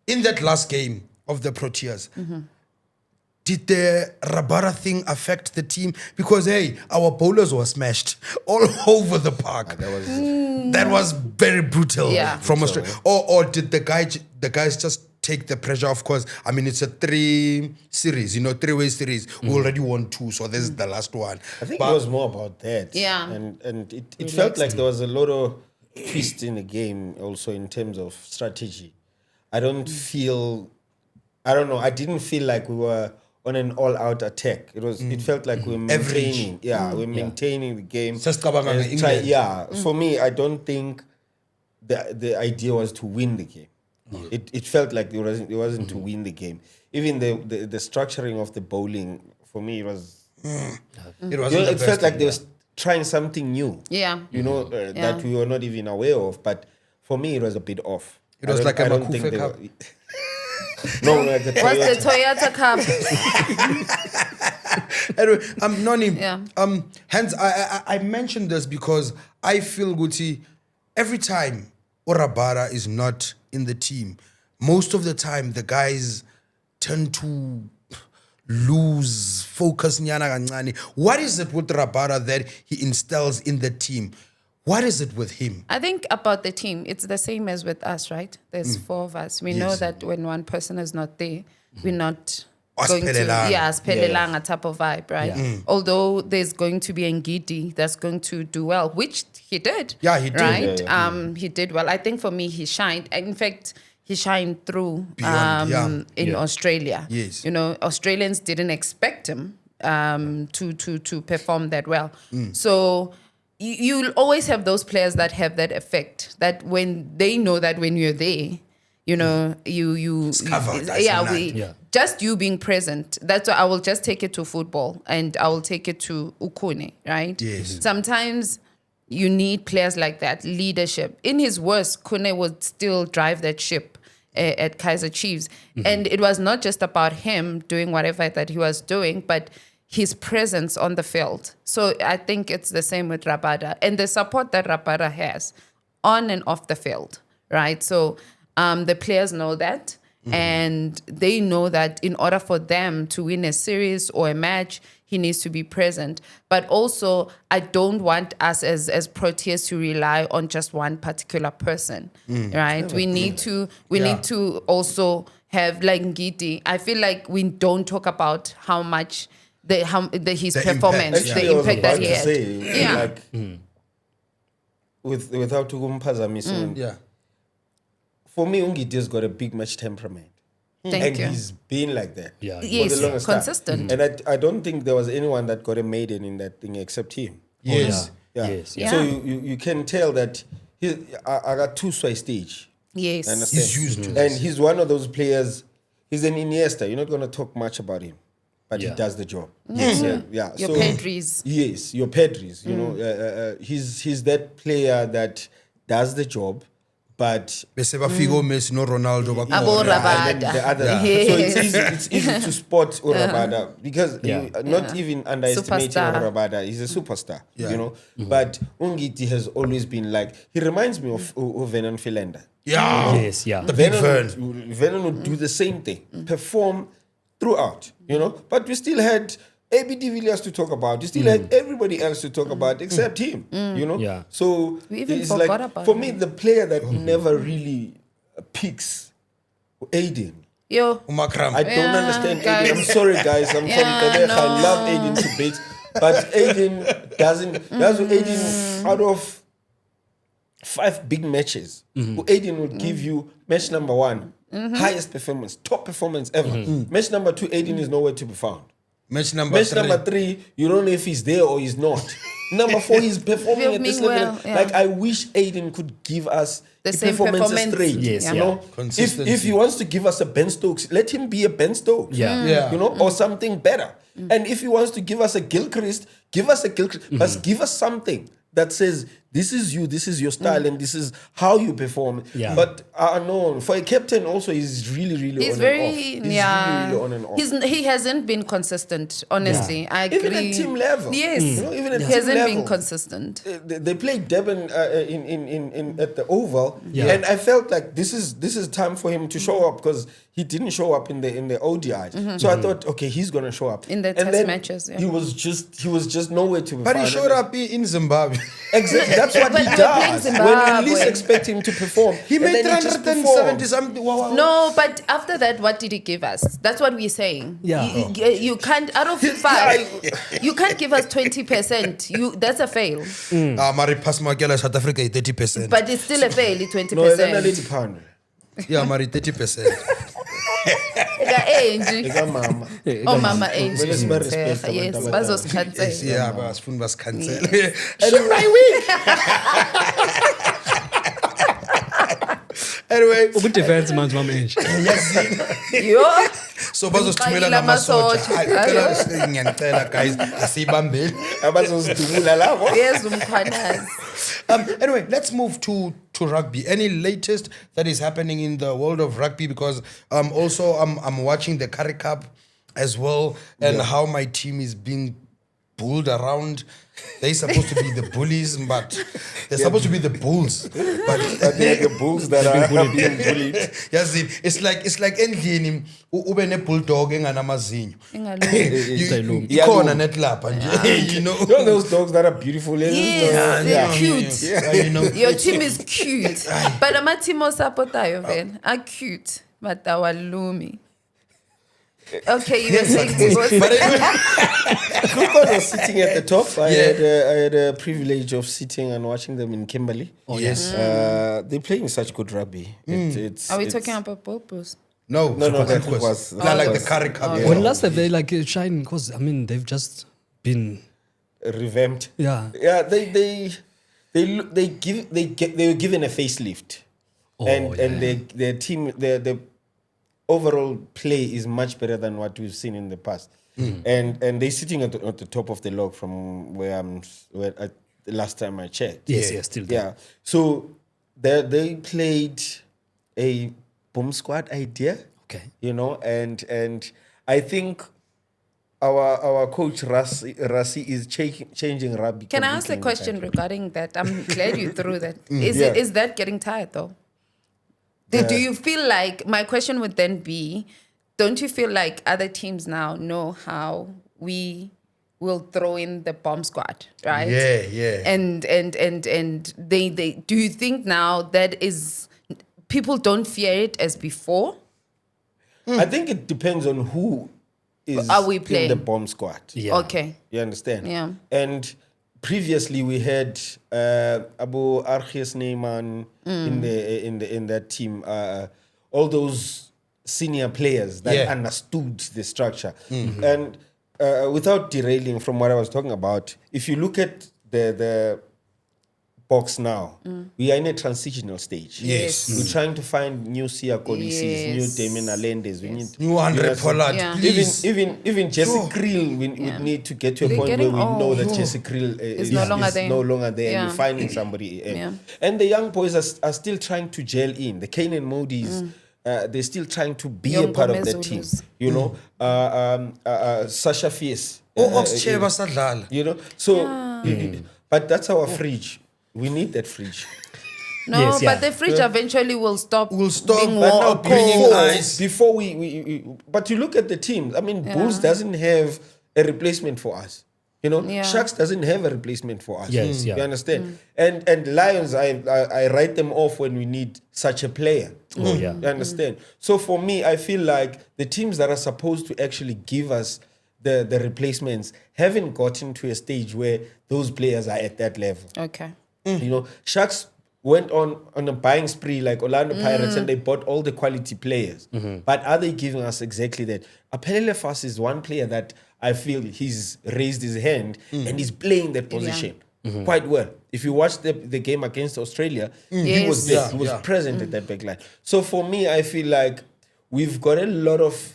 in that last game of the Proteas. Did the Rabara thing affect the team? Because hey, our bowlers were smashed all over the park. That was very brutal Yeah. from Australia. Or did the guys just take the pressure off? Because I mean, it's a 3-way series. We already won 2, so this is the last one. I think it was more about that. Yeah. And it felt like there was a lot of twist in the game also in terms of strategy. I didn't feel like we were on an all-out attack. It felt like we were maintaining. We're maintaining the game. Just cabanga And nge-England. For me, I don't think the idea was to win the game. It felt like it wasn't to win the game. Even the structuring of the bowling, for me, it was. It felt like they were trying something new. Yeah. That we were not even aware of. But for me, it was a bit off. It was like a Makufe they Cup. were- No, like the What's the Toyota. Toyota Cup? Anyway, Noni, Yeah. hence I mentioned this because I feel Guti, every time Orabara is not in the team, most of the time the guys tend to lose focus. Nyana kancane. What is it with Rabara that he instills in the team? What is it with him? I think about the team, it's the same as with us, right? There's 4 of us. We know Yes. that when one person is not there, we're not Asiphelelanga. going to spelelanga type of vibe, right? Although there's going to be Ngidi that's going to do well, which he did. Yeah, he did. Right? Yeah, He did well. I think for me, he shined. In fact, he shined through Beyond, in Australia. Yes. You know, Australians didn't expect him to perform that well. So you'll always have those players that have that effect, that when they know that when you're there, you know, just you being present. That's why I will just take it to football and I will take it to Ukune, right? Yes. Sometimes you need players like that, leadership. In his worst, Kune would still drive that ship at Kaizer Chiefs. And it was not just about him doing whatever that he was doing, but his presence on the field. So I think it's the same with Rabada and the support that Rabada has on and off the field, right? So the players know that, and they know that in order for them to win a series or a match, he needs to be present. But also, I don't want us as Proteas to rely on just one particular person, right? We need to also have, like Ngidi. I feel like we don't talk about how much his The performance, impact, the impact that he to had. say, Yeah. like, without ukumphazamisa, Yeah. for me, Ungidi's got a big match temperament. Thank And you. he's been like that Yeah. for Yes, the longest time. consistent. And I don't think there was anyone that got a maiden in that thing except him. Yes. Yeah. Yes, yeah. So you can tell that I got two sway stage. Yes. Understand? He's used to And this. he's one of those players. He's an Iniesta. You're not going to talk much about him, but Yeah. he does the job. Yes, yeah. Your So- Pedris. Yes, your Pedris. You know, he's that player that does the job, but Bese bafika Messi no Ronaldo Abo bakhona. and then Rabada. the other. Yeah. So Yes. it's easy to spot Urabada because you not even underestimating Superstar. Urabada. He's a superstar, Yeah. you know. But Ungiti has always been like, he reminds me of Vernon Philander. Yeah. Yes, yeah. The big Vern. Vernon would do the same thing, perform throughout, you know. But we still had AB de Villiers to talk about. We still had everybody else to talk about except him, you know. Yeah. So We even it's forgot like, about for him. me, the player that never really peaks, Aiden. Yo. Umakram. I don't Yeah, understand guys. Aiden. I'm sorry, guys. I'm Yeah, from Tebek. I no. love Aiden to bits. But Aiden doesn't. That's what Aiden, out of 5 big matches, Aiden would give you match number 1, highest performance, top performance ever. Match number 2, Aiden is nowhere to be found. Match number Match 3. number 3, you don't know if he's there or he's not. Number 4, he's performing at this Performing level. well, yeah. Like, I wish Aiden could give us The the same performance performance. straight. Yes, you yeah. know, Consistency. if he wants to give us a Ben Stokes, let him be a Ben Stokes. Yeah. Yeah. You know, or something better. And if he wants to give us a Gilchrist, give us a Gilchrist. But give us something that says, this is you, this is your style, and this is how you perform. Yeah. But no, for a captain also, he's really He's on very, and off. He's yeah. really on and off. He hasn't been consistent, honestly. I agree. Even at team level. Yes. You know, even at he team hasn't level. been consistent. They played Devon in at the Oval, Yeah. and I felt like this is time for him to show up because he didn't show up in the ODIs. So I thought, okay, he's gonna show up In the And test then matches, yeah. He was just nowhere to be But he found. showed up in Zimbabwe. Exactly, that's what But he we're playing does. When you least Zimbabwe. expect him to perform, He and made then he just 370 performs. something. Wow. No, but after that, what did he give us? That's what we're saying. Yeah. You can't, out of 5, you can't give us 20%. That's a fail. Mari pass Magela South Africa 30%. But it's still a fail, 20%. No, then I need pound. Yeah, Mari 30%. Eka mama. Oh, Mama Angel. Kumele sibarespecte Yes, abantu abadala. bazoscancel. Yeah, basifuna basikhansele. Anyway, Ubudefense manje manje. Yo. so bazosithumela Ngifakile namasoja. amasoja. Hayi, ngiyanicela guys, asibambeni. Abazozidubula labo. Yes, umkhwanazi. Anyway, let's move to rugby. Any latest that is happening in the world of rugby? Because also I'm watching the Currie Cup as well, and how my team is being bulled around. They're supposed to be the bullies, but they're supposed to be the bulls. But They're the bulls that are being bullied. yes, it's like endlini ube ne bulldog enganamazinyo. Ingalungi. Ikhona netlapha nje, you know. You know those dogs that are beautiful? Yes, they're cute. Yeah, you know. Your team is cute. But ama-team osapotayo vele are cute. But awalumi. Okay, you were saying But anyway, Because I was sitting at the top, I Yeah. had a privilege of sitting and watching them in Kimberley. oh yes. They're playing such good rugby. Are we talking about purpose? No, No, that Super was- Like that the was- Currie Cup. When last have they like shining? Because I mean they've just been revamped? yeah. Yeah, they were given a facelift, and their team their overall play is much better than what we've seen in the past. And they're sitting at the top of the log from where the last time I checked. Yes, yes, still there. Yeah. So they played a bomb squad idea. Okay. You know, and I think our coach Rasi is changing rugby. Can I ask a completely in the question country. regarding that? I'm glad you threw that. Yeah. Is that getting tired though? Do you feel like, my question would then be, don't you feel like other teams now know how we will throw in the bomb squad, right? Yeah. And they do you think now that is, people don't fear it as before? I think it depends on who is Are we in the playing? bomb squad. Yeah. Okay. You understand? Yeah. And previously we had Abu Archies Neyman in that team. All those senior players that understood the structure. And without derailing from what I was talking about, if you look at the box now, we are in a transitional stage. Yes. We're trying to find new Sia Colises, Yes. new Damien Alendes. We need New Andre Pollard, Yeah. please. even Jesse Krill, we need to get to a They're point where getting we know that old. Jesse Krill is no longer there. no longer there, and Yeah. we're finding somebody. Yeah. And the young boys are still trying to gel in. The Kanan Modis, they're still trying to be Young a part of the team. Gomez-Zulus. You know, Sasha Fierce. Ops-Cheba sadlala. You know, so but that's our fridge. We need that fridge. No, Yes, yeah. but the fridge eventually will stop. Will stop, being but warm now or bringing cold. ice. Before but you look at the teams. I mean, Bulls doesn't have a replacement for us. You know, Yeah. Sharks doesn't have a replacement for us. Yes, yeah. You understand? And Lions, I write them off when we need such a player. Oh, yeah. You understand? So for me, I feel like the teams that are supposed to actually give us the replacements haven't gotten to a stage where those players are at that level. Okay. You know, Sharks went on a buying spree like Orlando Pirates and they bought all the quality players. But are they giving us exactly that? Apelele Fas is one player that I feel he's raised his hand and he's playing that position quite well. If you watch the game against Australia, he was there. Yes. He was present at that back line. So for me, I feel like we've got a lot of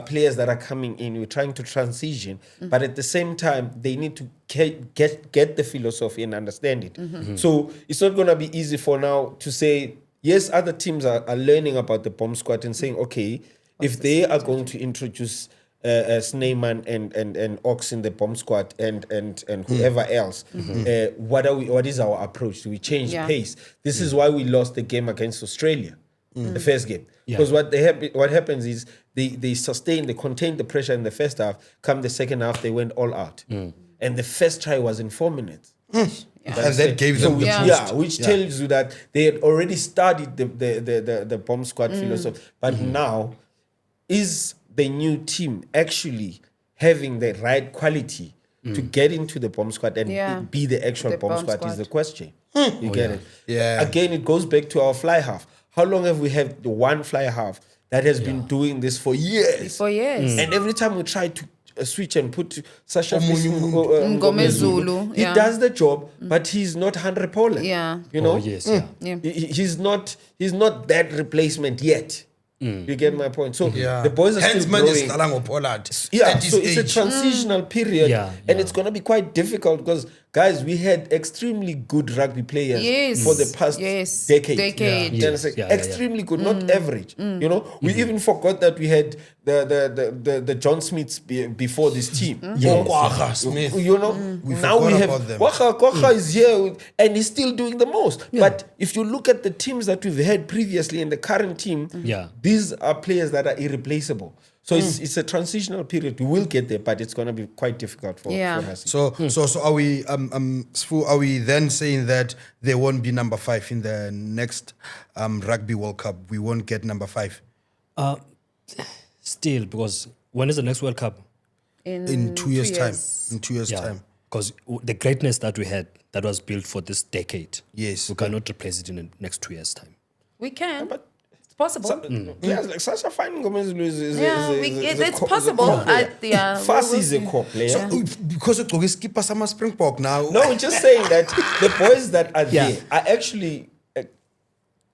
players that are coming in. We're trying to transition, but at the same time, they need to get the philosophy and understand it. So it's not going to be easy for now to say, yes, other teams are learning about the bomb squad and saying, okay, if they are going to introduce Sneyman and Ox in the bomb squad and whoever else, what is our approach? Do we change pace? This is why we lost the game against Australia, the first game. Because what happens is they contained the pressure in the first half. Come the second half, they went all out. And the first try was in 4 minutes. And that gave them the boost. Which tells you that they had already studied the bomb squad philosophy. But now, is the new team actually having the right quality to get into the bomb squad and be the actual The bomb bomb squad squad. is the question. You get it? Yeah. Again, it goes back to our fly half. How long have we had the one fly half that has been doing this for years? For years. And every time we try to switch and put Sasha Ngomezulu, he yeah. does the job, but he's not 100 Poland. Yeah. You know? Oh, yes, yeah. Yeah. He's not that replacement yet. You get my point? So the boys are Hence, still man, growing. Lango Pollard. Yeah, At his so it's a age. transitional period, Yeah, and yeah. it's gonna be quite difficult because, guys, we had extremely good rugby players Yes. for the past Yes. decade. Decade. You understand? Yes. Yeah, yeah, Extremely good, not average. You know, we even forgot that we had the John Smiths before this team. Kwaga Smith. You know, We now we forgot have about them. Kwaga is here and he's still doing the most. But if you look at the teams that we've had previously and the current team, these are players that are irreplaceable. So it's a transitional period. We will get there, but it's going to be quite difficult for us. So are we Sfu, are we then saying that there won't be number 5 in the next Rugby World Cup? We won't get number 5 Still, because when is the next World Cup? in 2 years' time. In 2 years' Yeah, time. because the greatness that we had, that was built for this decade. Yes. We cannot replace it in the next 2 years' time. We can. but it's possible. Yeah, like Sasha finding Gomez is It's possible. Fast is a core player. So, because of Togi skipper Sama Springbok now. No, we're just saying that the boys that are there are actually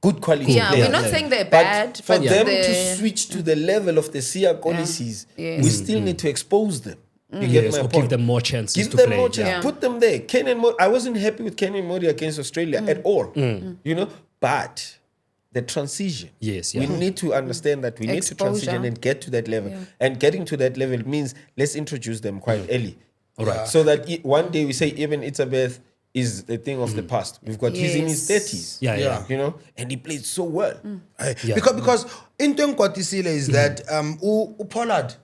good quality Yeah, players. we're not saying they're But bad, for but them the- to switch to the level of the Sia Colises, Yes. we still need to expose them. You Yes, get my or point? give them more chances Give to them play. more chance. Yeah. Put them there. I wasn't happy with Kenan Mori against Australia at all. You know, but the transition. Yes, We yeah. need to understand that we need to transition Exposure. and get to that level. Yeah. And getting to that level means let's introduce them quite early. All right. So that one day we say even Itzabeth is the thing of the past. We've got he's in his Yes. 30s. Yeah. You know, and he played so well. Yeah. Because into Nkwatisile is that Pollard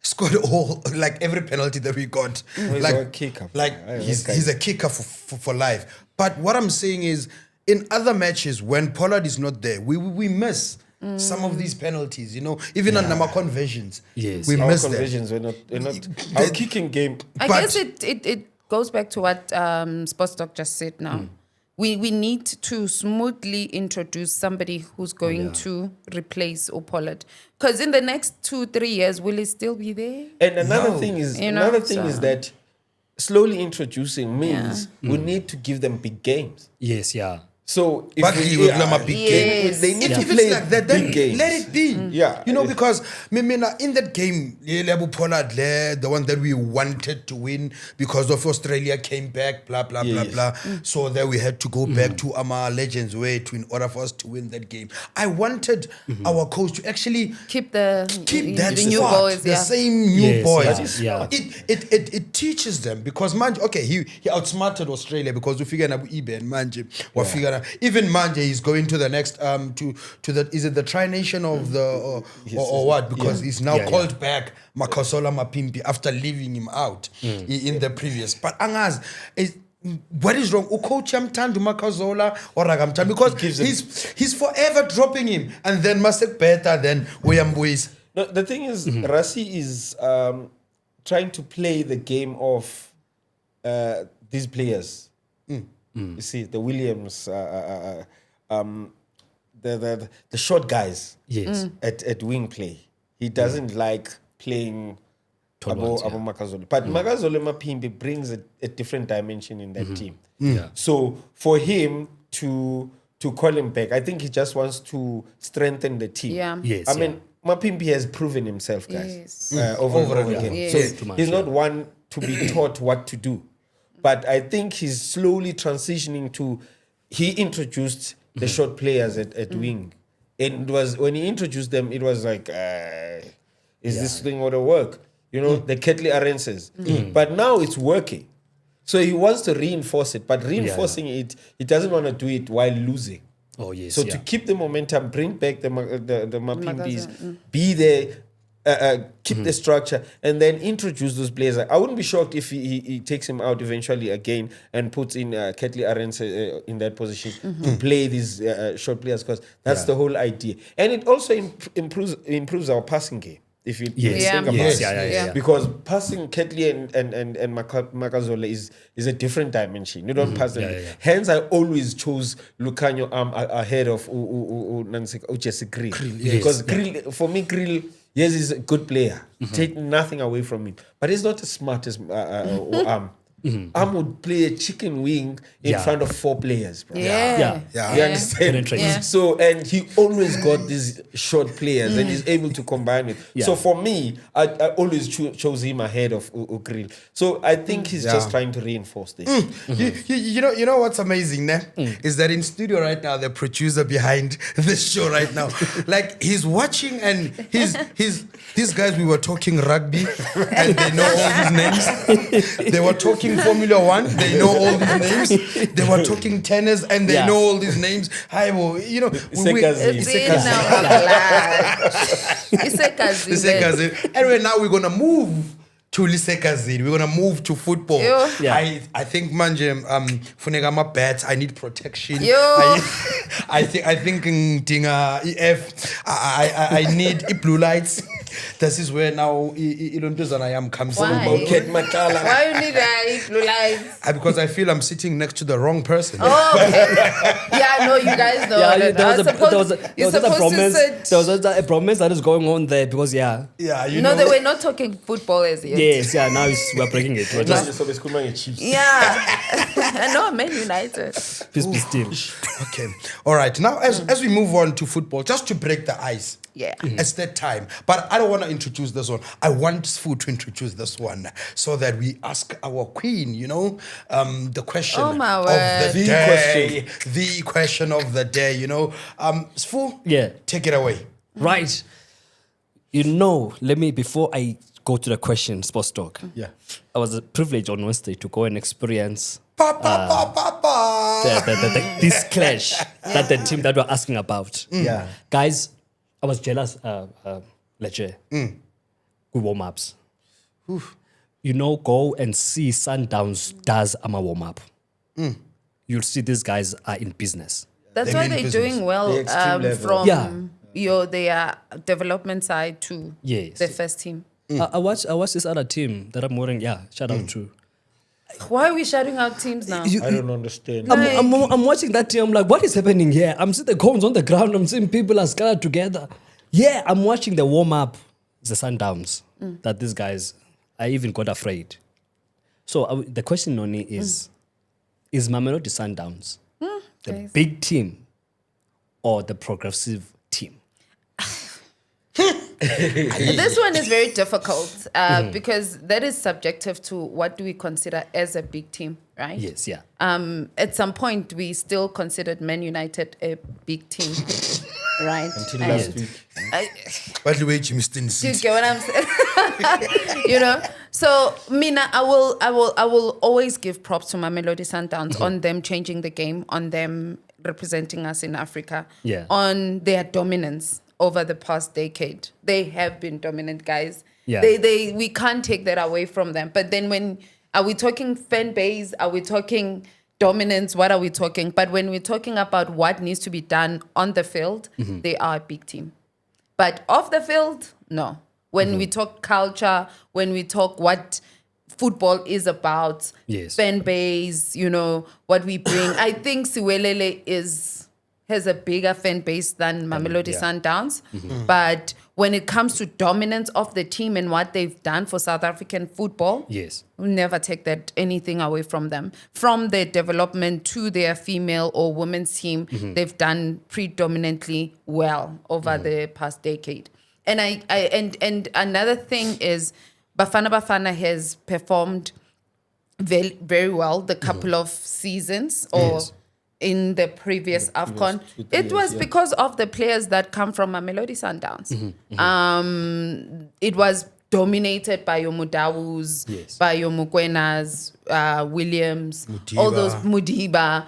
scored all like every penalty that we got. He's like a kicker. like Yeah, he's a kicker for life. But what I'm saying is, in other matches when Pollard is not there, we miss some of these penalties. You know, even on number conversions, Yes. we Our miss them. conversions were not our kicking game. I But- guess it goes back to what Sports Doc just said now. We need to smoothly introduce somebody who's going to replace Pollard. Because in the next 2-3 years, will he still be there? And another No. thing is You know, is so- that slowly introducing means we need to give them big games. Yes, yeah. So if But he will play my big game. Yes. they need If to it's play like that, then big games. let it be. Yeah. You know, because in that game, Lebu Pollard, the one that we wanted to win because of Australia came back, blah, blah, blah, Yes. blah. So then we had to go back to our Legends way in order for us to win that game. I wanted our coach to actually Keep that the new squad, boys, the yeah. same new Yes, boys. yeah. It teaches them because Manje, okay, he outsmarted Australia because we figured out Ibe and Manje were figuring out. Even Manje is going to the next to the, is it the Tri Nation of the or what? Because he's now called back Makasola Mapimpi after leaving him out in the previous. But Angaz is. What is wrong? Coach Mtandu Makazola or Ragamtan because he's forever dropping him, and then Masek better than William Boys. No, the thing is, Rassi is trying to play the game of these players. You see, the Williams, the short guys Yes. at wing play. He doesn't like playing Tall Abo ones, yeah. Makazole. But Makazole Mapimbi brings a different dimension in that team. Yeah. So for him to call him back, I think he just wants to strengthen the team. Yeah. Yes, I mean, Mapimpi has proven himself, guys, Yes. over and over again. Yes. So Yes. Too much, he's yeah. not one to be taught what to do. But I think he's slowly transitioning to, he introduced the short players at wing. And it was, when he introduced them, it was like, is this thing going to work? You know, the Ketley Arenses. But now it's working. So he wants to reinforce it. But reinforcing it, he doesn't want to do it while losing. Oh, yes. So yeah. to keep the momentum, bring back the Mapimpis, Magazine, be there, keep the structure, and then introduce those players. I wouldn't be shocked if he takes him out eventually again and puts in Ketley Arens in that position to play these short players, because that's the whole idea. And it also improves our passing game. If you Yes. Yeah. think about Yes, it. yeah. Because passing Ketley and Makazole is a different dimension. You don't pass them. Yeah. Hence, I always chose Lucanio ahead of Jesse Grill. Because Grill, for me, Grill, yes, he's a good player. Take nothing away from him. But he's not as smart as Am would play a chicken wing in front of 4 players. Bro. Yeah. You understand? Penetrate. Yeah. So, and he always got these short players and he's able to combine it. Yeah. So for me, I always chose him ahead of Grill. So I think he's just trying to reinforce this. You know what's amazing, ne? Is that in studio right now, the producer behind this show right now, like he's watching and these guys, we were talking rugby and they know all these names. They were talking Formula One, they know all these names. They were talking tennis and they know all these names. Hi, well, you know, Isekazini. It's in our Isekazini. Anyway, now we're gonna move to Lisekazini. We're gonna move to football. Yo. Yeah. I think manje funegama bats. I need protection. Yo. I think Dinga EF. I need blue lights. This is where now Ilontuzana Yam comes in. Why? Ket Makala. Why you need blue lights? Because I feel I'm sitting next to the wrong person. Oh, okay. Yeah, no, you guys know. Yeah, that. there was You're just a supposed to bromance. sit. There was just a bromance that is going on there because Yeah, you No, know. they were not talking football as yet. yes, yeah. Now we're breaking it. We're just So it's Chiefs. Yeah. No, Man United. Peace be still. Okay. All right. Now, as we move on to football, just to break the ice. Yeah. It's that time. But I don't want to introduce this one. I want Sfu to introduce this one so that we ask our queen, the question Oh, my of word. the day. The question of the day, Sfu, Yeah. take it away. Right. Before I go to the question, sports talk. Yeah. I was privileged on Wednesday to go and experience Papa. this clash that the team that we're asking about. Yeah. Guys, I was jealous, Leche. Good warm-ups. Go and see Sundowns does a warm-up. You'll see these guys are in business. That's They why mean they're business. doing well The extreme level. from Yeah. their development side to Yes. the first team. I watched this other team that I'm wearing. Yeah, shout out to. Why are we shouting out teams now? I don't understand. I'm watching that team. I'm like, what is happening here? I'm seeing the cones on the ground. I'm seeing people are scattered together. Yeah, I'm watching the warm up, the Sundowns. That these guys, I even got afraid. So the question, Noni, is Mamelodi Sundowns the Guys. big team or the progressive team? This one is very difficult because that is subjective to what do we consider as a big team, right? Yes, yeah. At some point, we still considered Man United a big team, right? Until And last week. By the way, Jimmy Stin do you get what I'm saying? So Mina, I will always give props to Mamelodi Sundowns on them changing the game, on them representing us in Africa, Yeah. on their dominance over the past decade. They have been dominant, guys. Yeah. We can't take that away from them. But then are we talking fan base? Are we talking dominance? What are we talking? But when we're talking about what needs to be done on the field, they are a big team. But off the field, no. When we talk culture, when we talk what football is about, Yes. fan base, what we bring, I think Siwelele has a bigger fan base than Mamelodi Sundowns. But when it comes to dominance of the team and what they've done for South African football, Yes. we'll never take anything away from them. From their development to their female or women's team, they've done predominantly well over the past decade. And and another thing is Bafana Bafana has performed very, very well the couple of seasons or Yes. in the previous AFCON. 2-3 It was years, because of the players that come from Mamelodi Sundowns. It was dominated by your Mudawus, Yes. by your Mukwenas, Williams, Mudiba. all those Mudiba.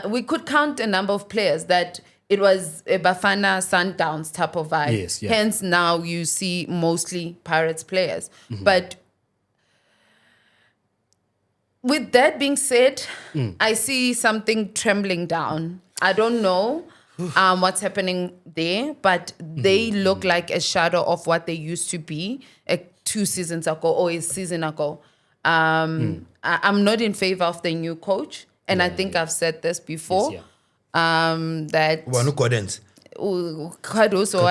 We could count a number of players that it was a Bafana Sundowns type of vibe. Yes, yeah. Hence now you see mostly Pirates players. But with that being said, I see something trembling down. I don't know what's happening there, but they look like a shadow of what they used to be 2 seasons ago or a season ago. I'm not in favor of the new coach, and I think I've said this before. Yes, yeah. That Wanu Gordons. Cardoso,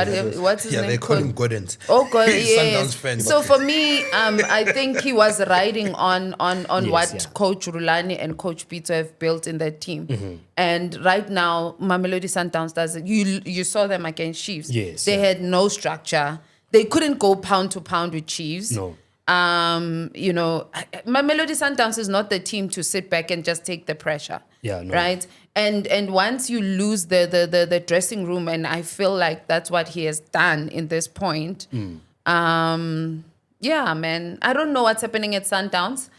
what's his Yeah, name? they call him Gordons. Oh God, He's yes. Sundowns fan. So for me, I think he was riding on what yeah. Coach Rulani and Coach Peter have built in their team. And right now, Mamelodi Sundowns does it. You saw them against Chiefs. Yes, They yeah. had no structure. They couldn't go pound to pound with Chiefs. No. Mamelodi Sundowns is not the team to sit back and just take the pressure. Yeah, no. Right? And once you lose the dressing room, and I feel like that's what he has done in this point. Yeah, man. I don't know what's happening at Sundowns,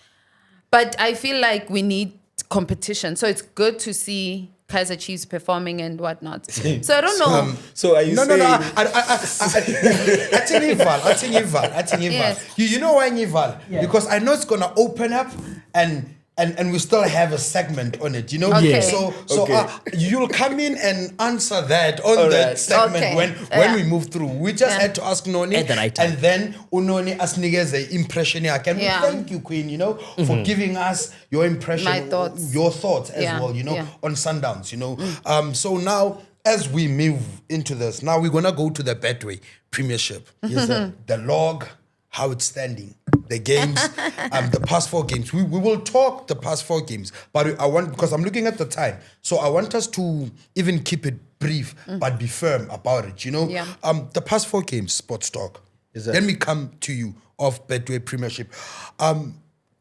but I feel like we need competition. So it's good to see Kaizer Chiefs performing and whatnot. So I don't know. So are you No, saying... I think Ival. Yes. You know why Ival? Because I know it's gonna open up and we still have a segment on it, Okay. Yeah. So Okay. you'll come in and answer that on All that right. segment Okay. when Yeah. we move through. We just had to ask Noni, At the right time. and then Unoni asnigeze impression yakhe. And we Yeah. thank you, Queen, for giving us your impression, My thoughts. your thoughts as Yeah. well, Yeah. on Sundowns, So now, as we move into this, now we're gonna go to the Betway Premiership. Yes, sir. The log how it's standing. The games, the past 4 games. We will talk the past 4 games, but I want, because I'm looking at the time, so I want us to even keep it brief, but be firm about it. You know, Yeah. The past 4 games, Sports Talk. Exactly. Then we come to you of Betway Premiership.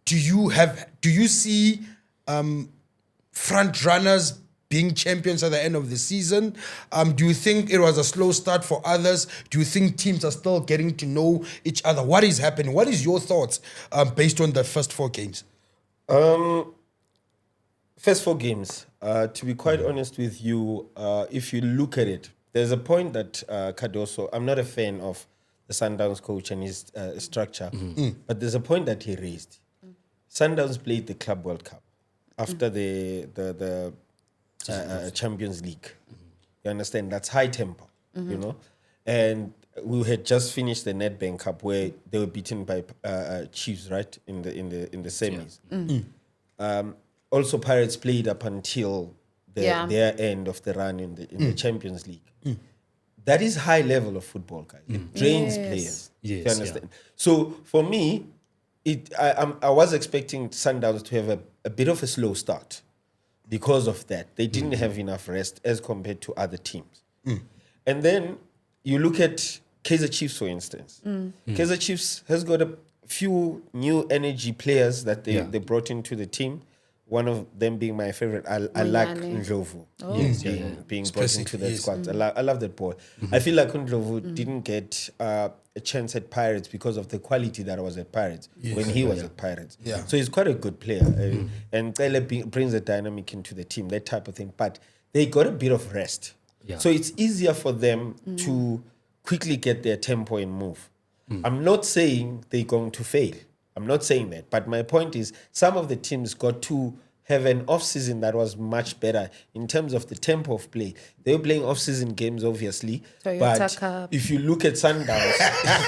Do you see front runners being champions at the end of the season? Do you think it was a slow start for others? Do you think teams are still getting to know each other? What is happening? What is your thoughts based on the first 4 games? First 4 games, to be quite honest with you, if you look at it, there's a point that Cardoso, I'm not a fan of the Sundowns coach and his structure, but there's a point that he raised. Sundowns played the Club World Cup after the Champions League. You understand? That's high tempo, you know? And we had just finished the Nedbank Cup where they were beaten by Chiefs, right? In the semis. Also, Pirates played up until their end of the run in the Champions League. That is high level of football, guys. It drains players. Yes, You understand? So for me, I was expecting Sundowns to have a bit of a slow start because of that. They didn't have enough rest as compared to other teams. And then you look at Kaizer Chiefs, for instance. Kaizer Chiefs has got a few new energy players that they brought into the team. One of them being my favorite, I like Ndlovu being brought into that squad. I love that boy. I feel like Ndlovu didn't get a chance at Pirates because of the quality that was at Pirates when he was at Pirates. So he's quite a good player. And Tele brings a dynamic into the team, that type of thing. But they got a bit of rest. So it's easier for them to quickly get their tempo and move. I'm not saying they're going to fail. I'm not saying that. But my point is some of the teams got to have an off-season that was much better in terms of the tempo of play. They were playing off-season games, obviously. Toyota Cup. If you look at Sundowns,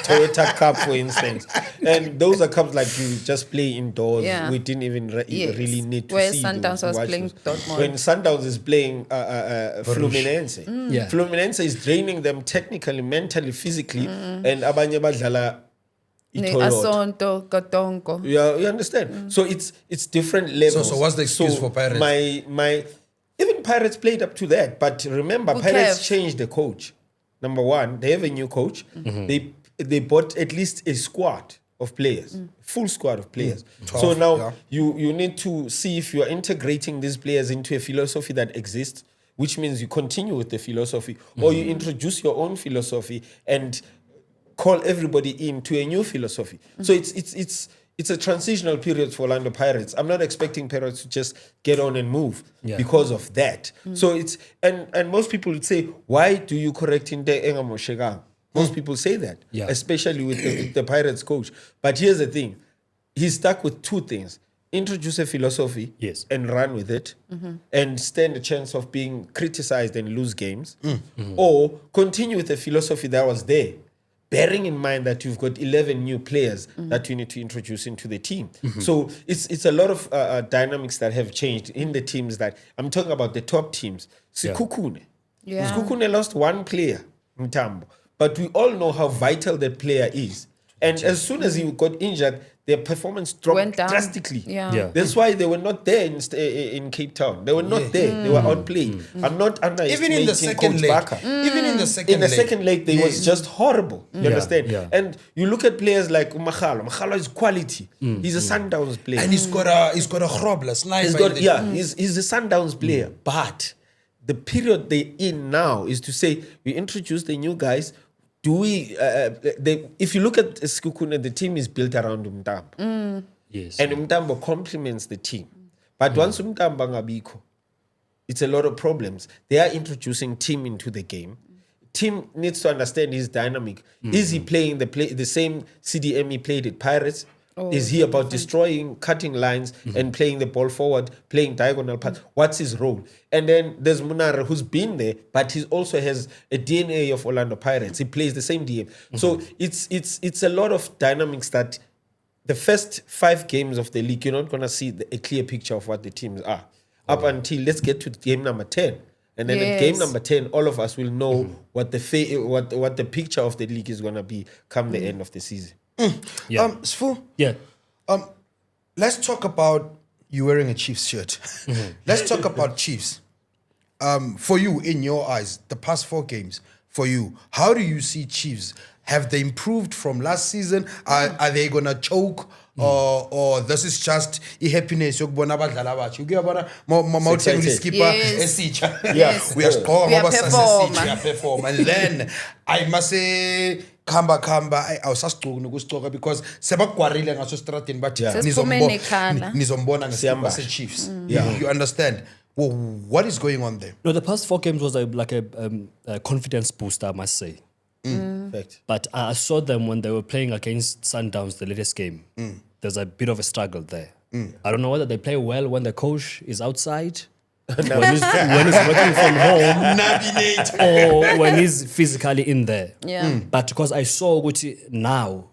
Toyota Cup, for instance, and those are cups like you just play indoors. Yeah. We didn't even really need to Where see Sundowns those, was watch playing those. Dortmund. When Sundowns is playing Fluminense, Yeah. Fluminense is draining them technically, mentally, physically, and abanye badlala Itoyota. Asonto, Kotonko. Yeah, you understand. So it's different levels. So what's the excuse for Pirates? My even Pirates played up to that, but remember, Who Pirates cares? changed the coach. Number one, they have a new coach. They bought at least a squad of players, full squad of players. 12, So now yeah. you need to see if you are integrating these players into a philosophy that exists, which means you continue with the philosophy, or you introduce your own philosophy and call everybody into a new philosophy. So it's a transitional period for Orlando Pirates. I'm not expecting Pirates to just get on and move because of that. So it's and most people would say, why do you correct in the Engamoshega? Most people say that, especially with the Pirates coach. But here's the thing: he's stuck with 2 things: introduce a philosophy and run with it, and stand a chance of being criticized and lose games, or continue with the philosophy that was there, bearing in mind that you've got 11 new players that you need to introduce into the team. So it's a lot of dynamics that have changed in the teams that I'm talking about, the top teams. Sikukune. Yeah. Sikukune lost 1 player, Mtambo, but we all know how vital that player is. And as soon as he got injured, their performance dropped Went down. drastically. Yeah. That's why they were not there in Cape Town. They were not there. They were outplayed. I'm not underestimating Even in the second Coach leg. Barker. Even in the second In the leg. second leg, they was just horrible. You understand? Yeah. And you look at players like Umahalo. Umahalo is quality. He's a Sundowns player. And he's got a Grobler sniper. He's a Sundowns player. But the period they're in now is to say, we introduce the new guys. Do we? If you look at Sikukune, the team is built around Umtambo. Yes. And Umtambo complements the team. But once Umtambo ngabikho, it's a lot of problems. They are introducing Tim into the game. Tim needs to understand his dynamic. Is he playing the same CDM he played at Pirates? Is he about destroying, cutting lines, and playing the ball forward, playing diagonal pass? What's his role? And then there's Munara, who's been there, but he also has a DNA of Orlando Pirates. He plays the same DM. So it's a lot of dynamics that the first 5 games of the league, you're not going to see a clear picture of what the teams are. Up until let's get to game number 10. And then at game number 10, all of us will know what the picture of the league is going to be come the end of the season. Yeah. Sfu, Yeah. let's talk about you wearing a Chiefs shirt. Let's talk about Chiefs. For you, in your eyes, the past 4 games, for you, how do you see Chiefs? Have they improved from last season? Are they gonna choke? Or this is just happiness yokubona abadlali abasha ukuyabona mawuthenga excited. iskipper Yes. esitsha Yes. uyasiqoka ngoba Uyaperforma. sasesitsha uyaperforma and then I must say khamba awusasigcoki nokusigcoka because sebakugwarile ngaso strateni bathi Sesiphume nekhala. nizombona ngesikipper Siyambasha. se-Chiefs. You understand? Well, what is going on there? No, the past 4 games was like a confidence booster, I must say. Fact. But I saw them when they were playing against Sundowns, the latest game. There's a bit of a struggle there. I don't know whether they play well when the coach is outside, when he's working from home, or when he's physically in there. Yeah. But because I saw Uguti now,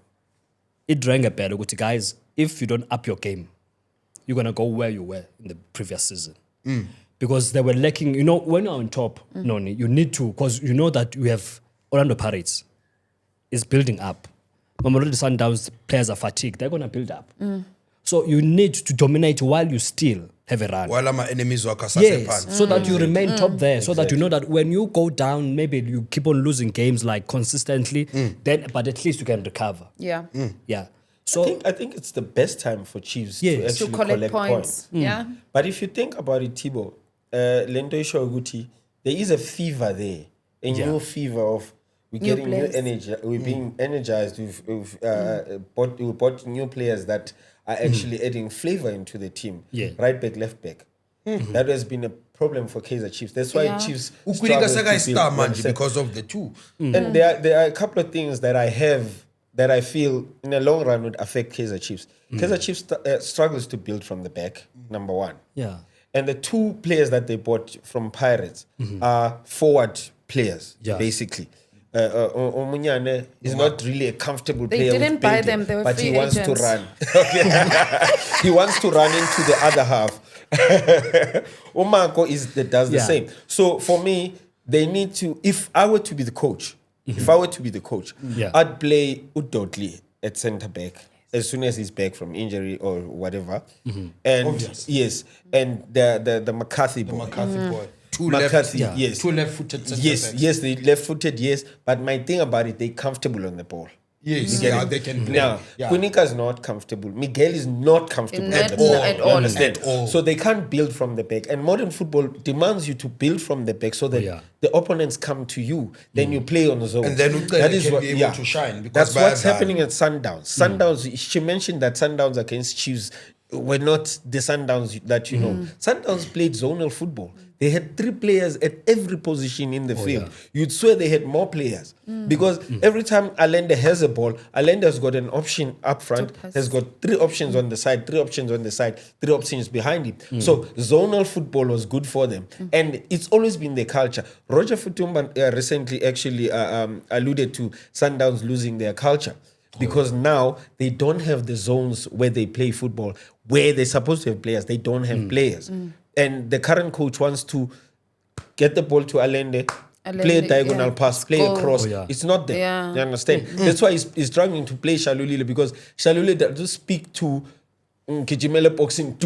it rang a bell, Uguti, guys, if you don't up your game, you're going to go where you were in the previous season. Because they were lacking, you know, when you're on top, Noni, you need to, because you know that we have Orlando Pirates is building up. Mamelodi Sundowns players are fatigued. They're going to build up. So you need to dominate while you still have a run. While my enemies work as Yes, so that you remain top there, so that you know that when you go down, maybe you keep on losing games like consistently, then but at least you can recover. Yeah. Yeah. So I think it's the best time for Chiefs Yes. to To actually collect collect points. Yeah. But if you think about it, Thibaut, Lento Ishoguti, there is a fever there, a new fever of we're New getting new players. energy, we're being energized, we bought new players that are actually adding flavor into the team. Yeah. Right back, left back. That has been a problem for Kaizer Chiefs. That's why Yeah. Chiefs Ukulika struggles Saka is to star build manje themselves. because of the two. And there are a couple of things that I have that I feel in the long run would affect Kaizer Chiefs. Kaizer Chiefs struggles to build from the back, number one. yeah. And the 2 players that they bought from Pirates are forward players, Yeah. basically. Omunyane is not really a comfortable They player. with didn't buy building, them, they were but free he wants agents. to run. He wants to run into the other half. Omako does the Yeah. same. So for me, they need to. If I were to be the coach, Yeah. I'd play Udodli at centre back as soon as he's back from injury or whatever. And Obvious. yes, and the McCarthy boy. McCarthy boy. Two McCarthy, left, yes. two left-footed centre Yes, backs. yes, they left-footed, yes. But my thing about it, they're comfortable on the ball. Yes, You get yeah, it? they can play. Now, Yeah. Kunika is not comfortable. Miguel is not comfortable Not on the ball. at You all. understand? At all. So they can't build from the back. And modern football demands you to build from the back so that Yeah. the opponents come to you. Then you play on the zone. And then Ucele can be able to shine because That's what's Bayern- happening at Sundowns. Sundowns, she mentioned that Sundowns against Chiefs were not the Sundowns that you know. Sundowns played zonal football. They had 3 players at every position in the field. yeah. You'd swear they had more players because every time Allende has a ball, Allende has got an option up front, pass. has got 3 options on the side, 3 options on the side, 3 options behind him. So zonal football was good for them, and it's always been their culture. Roger Futumba recently actually alluded to Sundowns losing their culture. Because now they don't have the zones where they play football, where they're supposed to have players. They don't have players. And the current coach wants to get the ball to Allende, play a diagonal yeah. pass, play Go. a cross. Oh, yeah. It's not there. Yeah. You understand? That's why he's struggling to play Shalulile because Shalulile doesn't speak to Kijimele boxing.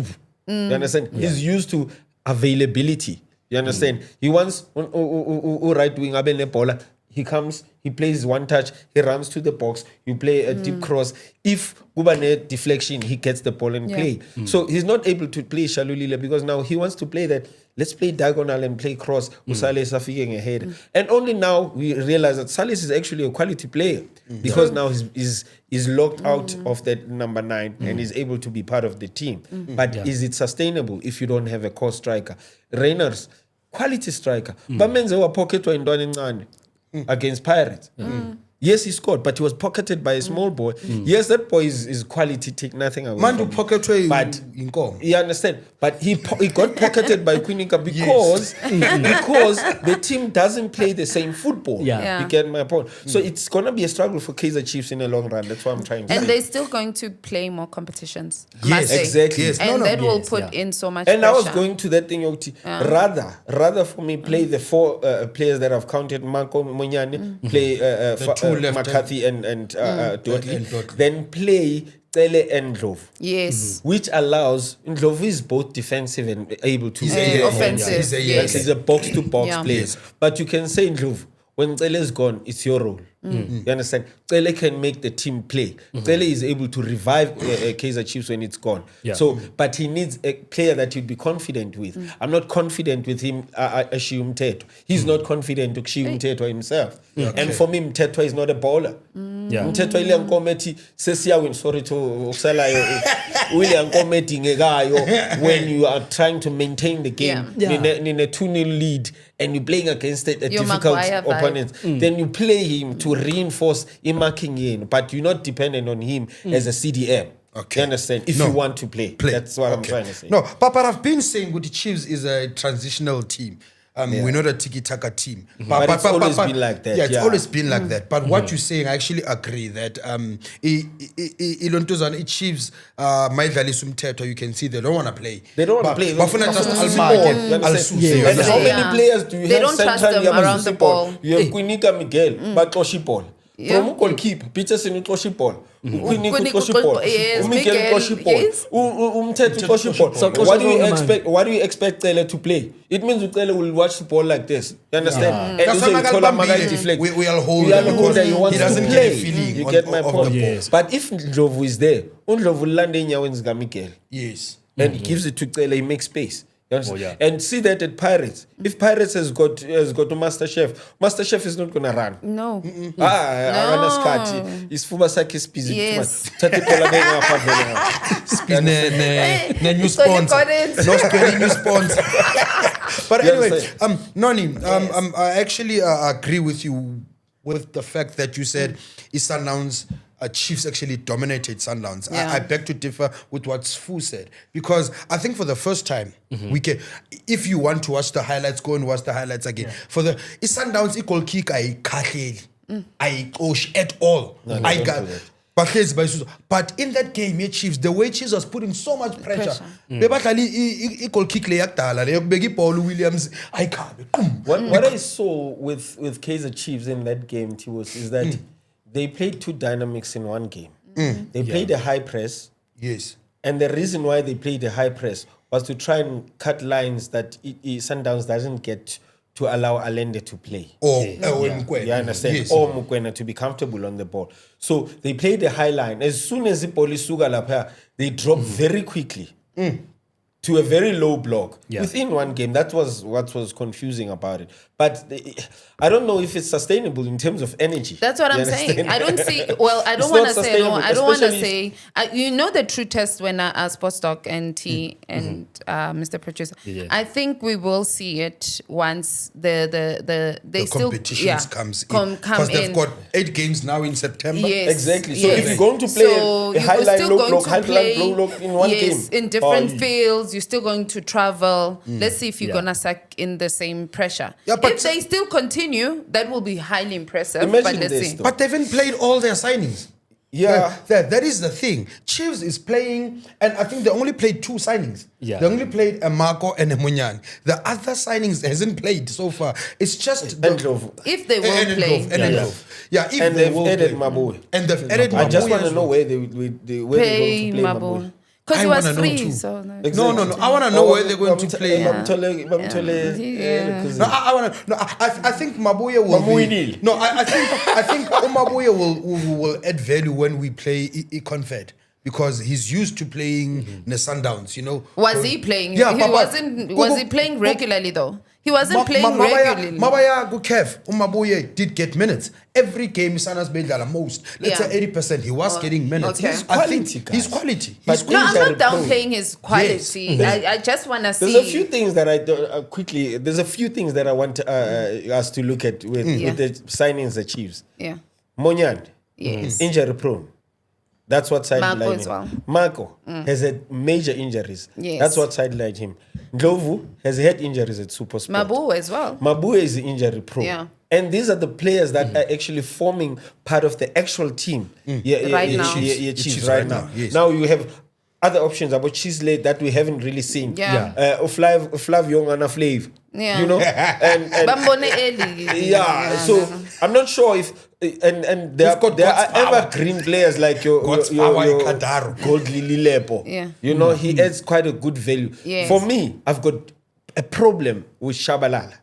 You understand? He's used to availability. You understand? He wants right wing Abel Bola. He comes, he plays one touch, he runs to the box, you play a deep cross. If Gubane deflection, he gets the ball and play. So he's not able to play Shalulile because now he wants to play that. Let's play diagonal and play cross. Usale is figuring ahead. And only now we realize that Salis is actually a quality player because now he's locked out of that number 9 and is able to be part of the team. But is it sustainable if you don't have a core striker? Reyners, quality striker. Bamenze wa pocket wa indwane ncane against Pirates. Yes, he scored, but he was pocketed by a small boy. Yes, that boy is quality, take nothing away Mandu from him. pocket way But in com. you understand? But he got pocketed by Quinica because the team doesn't play the same football. Yeah. Yeah. You get my point? So it's going to be a struggle for Kaizer Chiefs in the long run. That's what I'm trying to And say. they're still going to play more competitions. I Yes, must say. exactly. Yes. And No, that will yes, put yeah. in so much And pressure. I was going to that thing, Yoti. Rather for me, play the 4 players that I've counted. Marco Munyane, play left McCarthy and Dudley, and Dudley. then play Cele and Ndlovu. Yes. Which allows Ndlovu is both defensive and able to He's play offensive. He's a Yes. He's a box to box Yeah. player. Yes. But you can say Ndlovu, when Cele is gone, it's your role. You understand? Cele can make the team play. Cele is able to revive Kaizer Chiefs when it's gone. Yeah. So, but he needs a player that you'd be confident with. I'm not confident with him, Ashiu Mtetwa. He's not confident with Ashiu Mtetwa himself. And for me, Mtetwa is not a bowler. Yeah. Mtetwa ile yankomethi sesiyawin sorry to usalayo ile yankomethi ngekayo when you are trying to maintain the game in a 2-0 lead and you're playing against a difficult Maguire vibe. opponent, then you play him to reinforce marking in, but you're not dependent on him as a CDM. Okay. You understand? If No. you want to play. That's what I'm trying to say. No, but I've been saying with the Chiefs is a transitional team. We're not a tiki-taka team. But it's always been like that, Yeah, it's yeah. always been like that. But what you're saying, I actually agree that Ilontozana Chiefs, Maidlali Sumteto, you can see they don't want to play. They don't want to play. Bafuna just Bafuna Almage, support, you understand? Al-Susi, And how Yeah. many players do you They have don't trust centrally them around around the ball. You have Quinika Miguel, Batloshi Paul. Yeah. From goalkeeper, Peterson uxosha ibhola. uQuinique uQuinique uxosha uxosha ibhola. yes, uMiguel Miguel, uxosha ibhola. yes. Umthetho uxosha ibhola. So What do you uxosha expect? What do you expect Cele to play? It means Cele will watch the ball like this. You understand? And That's uze why uthola Magalbambile, Magai deflect. we'll hold We are him because because he wants he doesn't to get a play. feeling You on- get my of the point. ball. Yes. But if Ndlovu is there, uNdlovu ulanda enyaweni zika Miguel. Yes. And he gives it to Cele, he makes space. You understand? Oh, yeah. And see that at Pirates. If Pirates has got to Master Chef is not gonna run. No. Akana skhathi. Isifuba sakhe sibhizi Yes. thatha ibhola ngengapha vele. Speed ne new So you sponsor. got it. No square new sponsor. But You anyway, understand? Noni, I actually agree with you with the fact that you said Sundowns Chiefs actually dominated Sundowns. Yeah. I beg to differ with what Sfu said because I think for the first time we can, if you want to watch the highlights, go and watch the highlights again. For the Sundowns goal kick, I at all. I got. But in that game, Chiefs, the way Chiefs was putting so much pressure. Goal kick Williams. What I saw with Kaizer Chiefs in that game, Tiwos, is that they played two dynamics in one game. They played a high press. Yes. And the reason why they played a high press was to try and cut lines that Sundowns doesn't get to allow Allende to play. Or You understand? Yes. Or Mukwena to be comfortable on the ball. So they played a high line. As soon as the police suga lapha, they dropped very quickly to a very low block within one game. That was what was confusing about it. But I don't know if it's sustainable in terms of energy. That's what You I'm saying. understand? I don't see. Well, I don't It's want not to say. No, sustainable, I don't want to especially say. You know the true test when Sports Doc and T and Mr. Producer. Yeah. I think we will see it once the still competitions comes in come because they've in. got 8 games now in September. Yes. Exactly. So yes. if you're going to play So a you're high line, still low going block, to high play, line, low block in one game. yes, in different Oh, fields, you're still going to travel. Let's see if you're gonna suck in the same pressure. Yeah, but if they still continue, that will be highly impressive. Imagine but let's this, see. though. But they haven't played all their signings. Yeah. That is the thing. Chiefs is playing, and I think they only played 2 signings. Yeah. They only played a Marco and a Munyan. The other signings hasn't played so far. It's just And Ndlovu. If they will play, If And they they've will added play. Mabue. And they've added I just Mabue want to as know well. where they're going to pay play Mabul. Mabue. Because I he was wanna know free. too. So no. No. I want to know where they're going to play. Yeah. No, I want to. No, I think Mabuya will. Mabuya. No, I think Mabuya will add value when we play Confed because he's used to playing the Sundowns. You know. Was he playing? Yeah, he Papa. wasn't. Was he playing regularly though? He wasn't playing regularly. Mabaya Gukev, Mabuya did get minutes. Every game Sanas Bedala most. Let's Yeah. say 80%. He was getting minutes. okay. I think Quality, guys. he's quality. But He's No, I'm not Injury prone. downplaying his quality. I just want to see. There's a few things that I do, quickly. There's a few things that I want us to look at with the signings the Chiefs. Yeah. Monyan, Yes. injury prone. That's what sidelined Marco him. as well. Marco has had major injuries. Yes. That's what sidelined him. Ndlovu has had injuries at SuperSport. Mabu as well. Mabue is injury prone. Yeah. And these are the players that are actually forming part of the actual team. Right now. Chiefs right now. Yes. Now you have other options about Chisley that we haven't really seen. Yeah. Flav Young and Flav. Yeah. You know, and Bambone early. yeah. So I'm not sure if and there got are God's power. evergreen players like your God's power in Kadaro. Gold Lily Lepo. Yeah. You know, he adds quite a good value. Yes. For me, I've got a problem with Shabalala.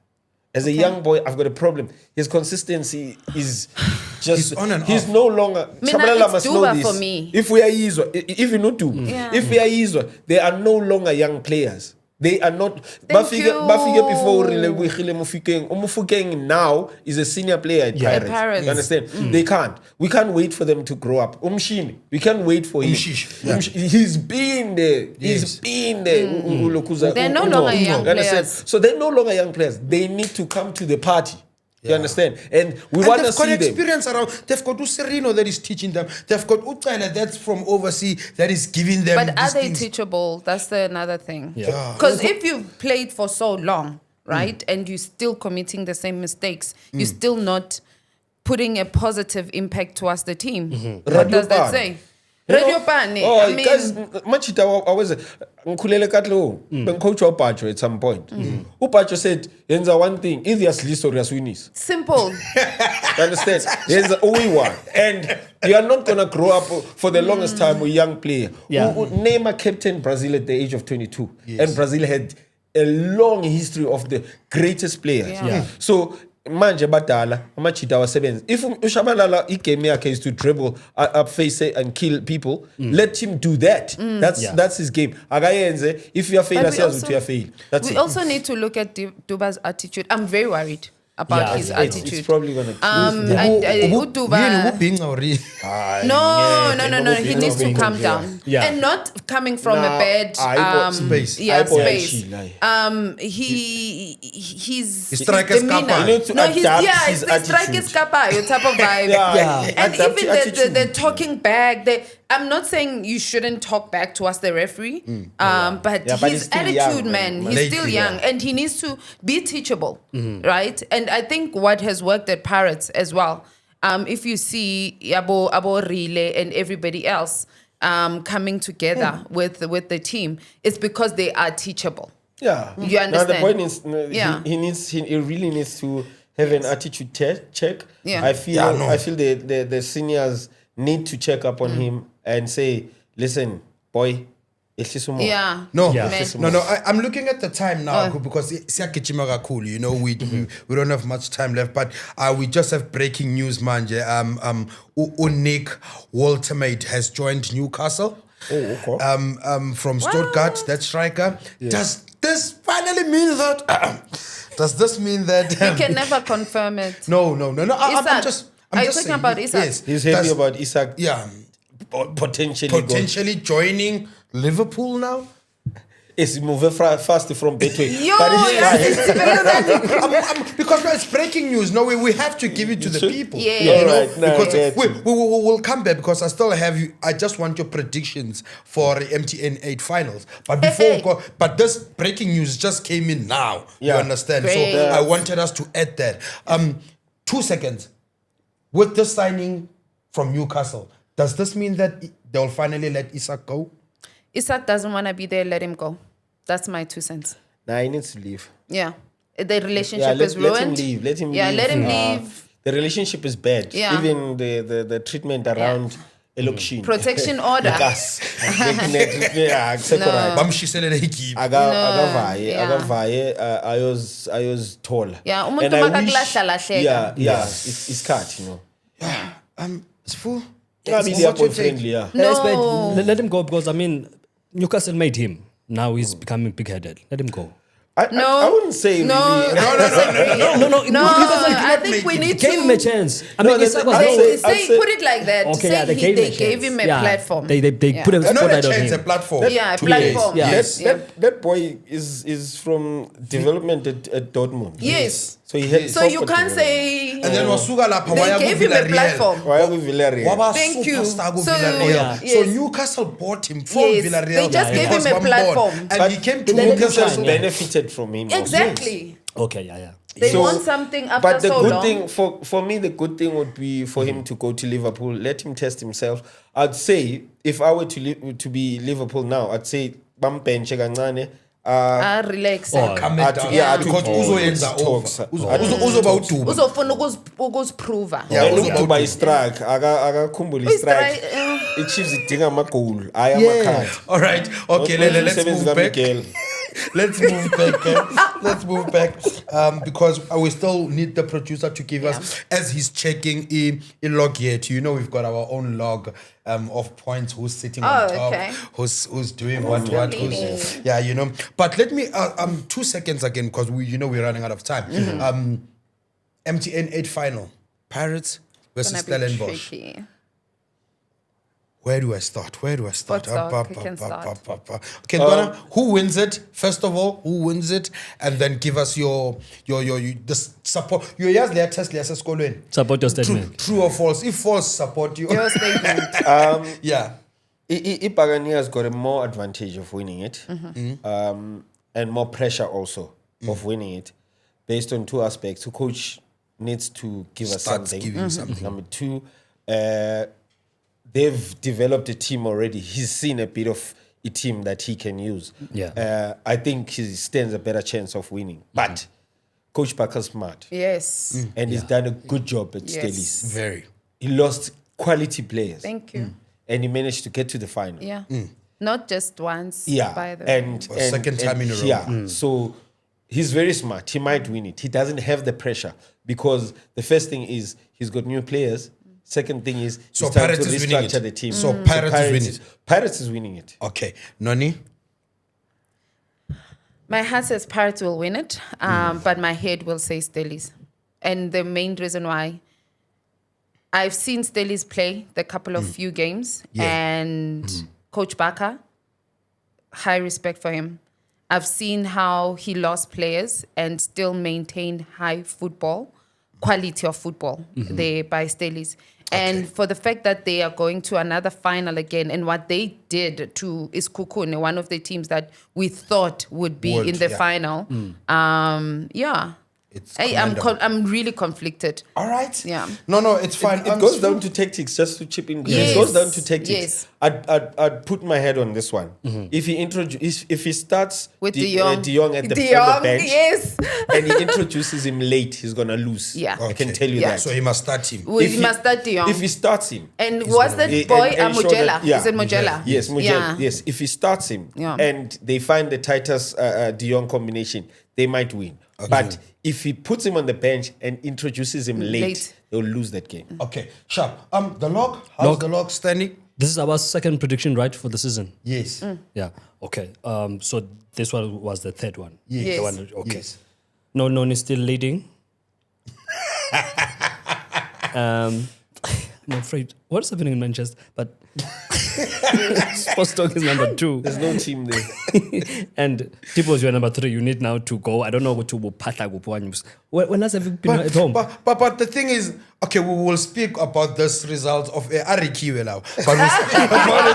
As a young boy, I've got a problem. His consistency is just. He's on and he's off. no longer. Mina, Shabalala it's must know Duba this. for me. If we are Izwa, if you know to, Yeah. if we are Izwa, they are no longer young players. They are not. Thank you. Bafike before Mufukeng now is a senior player at Pirates. Pirates. You understand? They can't. We can't wait for them to grow up. We can't wait for him. Yeah. He's been there. Yes. He's been there. They're no longer young You understand? players. So they're no longer young players. They need to come to the party. You Yeah. understand? And we And want to they've got see them. experience around. They've got Serino that is teaching them. They've got Utsaila that's from overseas that is giving them. But are these they things. teachable? That's another thing. Yeah. Because if you've played for so long, right, and you're still committing the same mistakes, you're still not putting a positive impact towards the team. What Radio does that Pan. say? You know, Radio Pan. Oh, I mean, guys, machita I was ngikhulele katlo bengicoach uBacho at some point. uBacho said yenza one thing, either yasiliso or yaswinis. simple. You understand? Yenza uyiwa. And you are not going to grow up for the longest time with a young player. Yeah. Neymar captained Brazil at the age of 22. And Brazil had a long history of the greatest players. Yeah. So manje badala amachita wasebenza. If uShabalala igame yakhe is to dribble up face and kill people, let him do that. That's his game. Akayenze if you are fail But we yourselves you are fail. That's we it. also need to look at Duba's attitude. I'm very worried about Yeah, his it's- attitude. It's probably going to Uduba. No. He needs to calm down. Yeah. And not coming from a Nah, bad space. Yeah, Aibo space. yashila. He's His striker's demeanor. kappa. You need to No, he's adapt yeah, his it's the striker's attitude. kappa, your type of vibe. Yeah. And Adapt even your attitude. the talking back, I'm not saying you shouldn't talk back to us, the referee, but Yeah, but he's his still attitude, young, man, man. he's Lately, still young, and he needs to be teachable, right? And I think what has worked at Pirates as well, if you see Abo Rile and everybody else coming together with the team, it's because they are teachable. Yeah. You Now the understand? point is, Yeah. he really needs to have an attitude check. Yeah. I feel Yeah, no. I feel the seniors need to check up on him and say, listen, boy, ehlisa umoya." Yeah. No, Yeah. no. I'm looking at the time now because siyagijima kakhulu. You know, we don't have much time left, but we just have breaking news, manje. Nick Waltermate has joined Newcastle. Oh, okay. From Stuttgart, that striker. Does this finally mean that? Does this mean that? You can never confirm it. No. I'm Isak. just. Are I'm you just talking saying, about Isak? Yes. He's happy Does- about Isak Yeah. potentially joining Liverpool now. Is move fast from Betway. Yo, But it's yeah, Because it's breaking news. No, we have to give it to the people. Yeah. You know, Alright, no, because I get you. we'll come back because I still have you. I just want your predictions for the MTN 8 finals. But before we go, but this breaking news just came in now. You Yeah. understand? Great. So I wanted us to add that. 2 seconds. With the signing from Newcastle, does this mean that they'll finally let Isak go? Isak doesn't want to be there, let him go. That's my 2 cents. Nah, he needs to leave. Yeah. The relationship Yeah, is ruined. let him leave. Let him Yeah, leave. let him leave. The relationship is bad. Yeah. Even the treatment around election. Protection order. Gas. Yeah, No. Bamshiselele hiki. akavaye ayozithola. Yeah, umuntu And I wish- makakulahla-lahleka. yeah, it's cut, you know. Sfu, Maybe they are friendly, yeah. Yes, but No. let him go because I mean Newcastle made him. Now he's becoming big-headed. Let him go. I wouldn't say No, really. no, I think we need Gave him a to chance. I No, mean, that's- Isak was I'd no- say- say, put it like that. Okay, say yeah, they gave him a gave chance. him a Yeah, platform. They Yeah. put a not a spotlight on chance, a him. platform. Yeah, a to platform. Yeah. Yes. That boy is from development at Dortmund. Yes. So he had So you proper can't development. say And then Wasuga Lapa, they gave him a platform. Why are we Villarreal? Waba Thank you. superstar go So, Villarreal. yeah. So Yes. Newcastle bought him from Yes. Villarreal. They just gave because him a Bambon. platform. And But he came to let him Newcastle. shine, yeah. benefited from him. also. Exactly. Okay, yeah. They So- want something after But the so good long. thing for me, the good thing would be for him to go to Liverpool. Let him test himself. I'd say if I were to be Liverpool now, I'd say bambenche kancane, Relax. Calm it down. yeah, Because uzoyenza talks. over. Uzobauduba. Uzofuna ukuziprova. Yeah, uzoba istrike akakhumbula istrike iChiefs idinga amagoli hayi amakhadi. All right. Okay, let's move back. Let's move back. Because we still need the producer to give us, as he's checking a log yet. You know, we've got our own log of points. Who's sitting on top? Okay. Who's doing what? Who's, yeah, you know. But let me 2 seconds again, because we're running out of time. MTN 8 final, Pirates versus Stellenbosch. Tricky. Where do I start? Sports talk, you can start. Okay, Dwana, who wins it? First of all, who wins it? And then give us your the support. Your years later test later skolweni. Support your statement. True or false? If false, support you. Your statement. Yeah. Ipagani has got a more advantage of winning it, and more pressure also of winning it, based on 2 aspects. The coach needs to give us something. Giving something. Number 2, they've developed a team already. He's seen a bit of a team that he can use. Yeah. I think he stands a better chance of winning. But Coach Parker's smart. Yes. And he's done a good job at Yes. Stellies. Very. He lost quality players. Thank you. And he managed to get to the final. Yeah. Not just once. Yeah. By the way. Second time in a row. Yeah. So he's very smart. He might win it. He doesn't have the pressure because the first thing is he's got new players. Second thing is So he's trying Pirates to is winning restructure it. the team. So Pirates is winning it. Pirates is winning it. Okay. Noni? My heart says Pirates will win it, but my head will say Stellies. And the main reason why, I've seen Stellies play the couple of few games, and Coach Barker, high respect for him. I've seen how he lost players and still maintained high football, quality of football there by Stellies. And for the fact that they are going to another final again, and what they did to Iskukune, one of the teams that we thought would be in the final, It's I'm really conflicted. All right. Yeah. No, it's fine. It goes down to tactics, just to chip in. Yes. It goes down to tactics. Yes. I'd put my head on this one. If he starts With De Jong. Jong at the bench, yes. and he introduces him late, he's gonna lose. Yeah. I can Okay. tell you Yeah. that. So he must start him. We must start De Jong. If he starts him, And what's that boy, and show Mujela? that- yeah. Is it Mujela? Yes, Mujela. Yeah. Yes, if he starts him and they find the tightest De Jong combination, they might win. But if he puts him on the bench and introduces him late, they'll lose that game. Okay, sharp. The log? How's the log standing? This is our second prediction, right, for the season? Yes. Yeah. Okay. So this one was the third one. Yes. The one, okay. Yes. No is still leading. I'm afraid. What's happening in Manchester? But Sports Talk is number 2. There's no team there. And Tipos, you're number 3. You need now to go. I don't know what to Patla. When last have you been at home? But the thing is, okay, we will speak about this result of Arikiwe now. But we'll speak about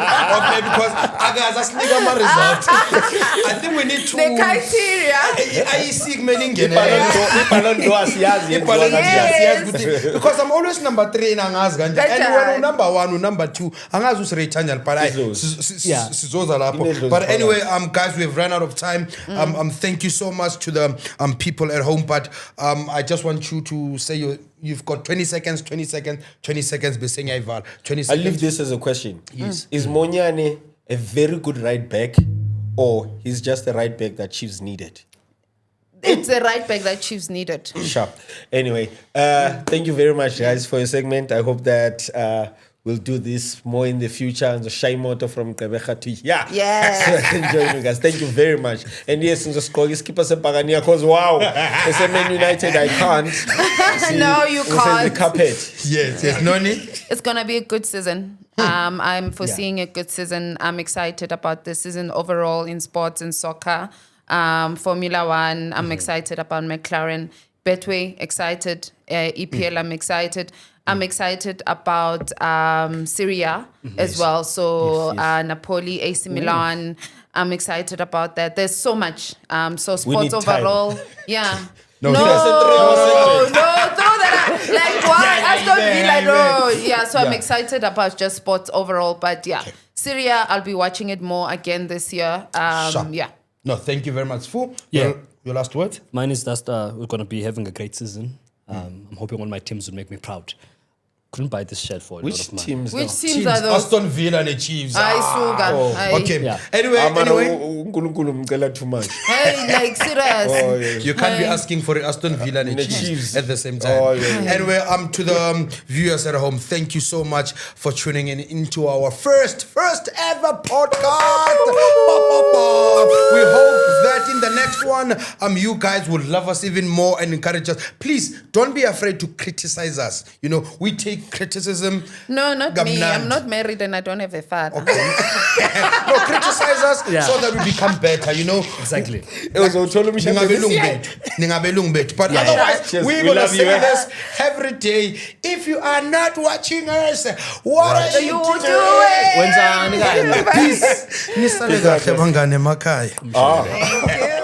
it because others are my result. I think we need to. The criteria. I seek meaning Yes. because I'm always number 3 in Angaz Ganja. And when I'm number 1 or number 2, Angaz was Rechanyal. But anyway, guys, we've run out of time. Thank you so much to the people at home. But I just want you to say you've got 20 seconds, 20 seconds, 20 seconds. 20 I'll seconds. leave this as a question. Yes. Is Monyane a very good right back, or he's just a right back that Chiefs needed? It's a right back that Chiefs needed. Sharp. Anyway, thank you very much, guys, for your segment. I hope that we'll do this more in the future. And the shy motor from Quebec to Yes. enjoy you guys. Thank you very much. And yes, in the score, keep us a Pagania because wow, as a Man United, I can't. No, you The can't. carpet. Yes. Noni? It's going to be a good season. I'm foreseeing a good season. I'm excited about the season overall in sports and soccer. Formula One, I'm excited about McLaren. Betway, excited. EPL, I'm excited. I'm excited about Syria as well. So Napoli, AC Milan, I'm excited about that. There's so much. So sports need time. overall, yeah. No, throw that out. Like what? Aston Villa, no. Yeah, so I'm excited about just sports overall. But yeah, Syria, I'll be watching it more again this year. Sure. Yeah. No, thank you very much. Fu, Yeah. your last word? Mine is that we're going to be having a great season. I'm hoping all my teams will make me proud. Couldn't buy this shirt for a lot Which of money. teams? Which now? teams are those? Aston Villa and the Chiefs. Aye, sugar. Aye. Okay. Yeah. Anyway, uNkulunkulu mcela too much. Hey, like serious. you can't be Aye. asking for Aston Villa and the The Chiefs Chiefs. at the same time. Oh, yeah. Anyway, to the viewers at home, thank you so much for tuning in into our first ever podcast. We hope that in the next one, you guys will love us even more and encourage us. Please don't be afraid to criticize us. You know, we take criticism. No, not me. Gamnandi. I'm not married and I don't have a father. No, criticize us so that we become better, you know. Exactly. It was Otolo Ningabelungu bethu. But otherwise, Cheers. we're We going to love say you, eh? this every day. If you are not watching us, what are you You doing? doing? Wenzani kani? Peace. Nisale kahle bangane emakhaya. Thank you.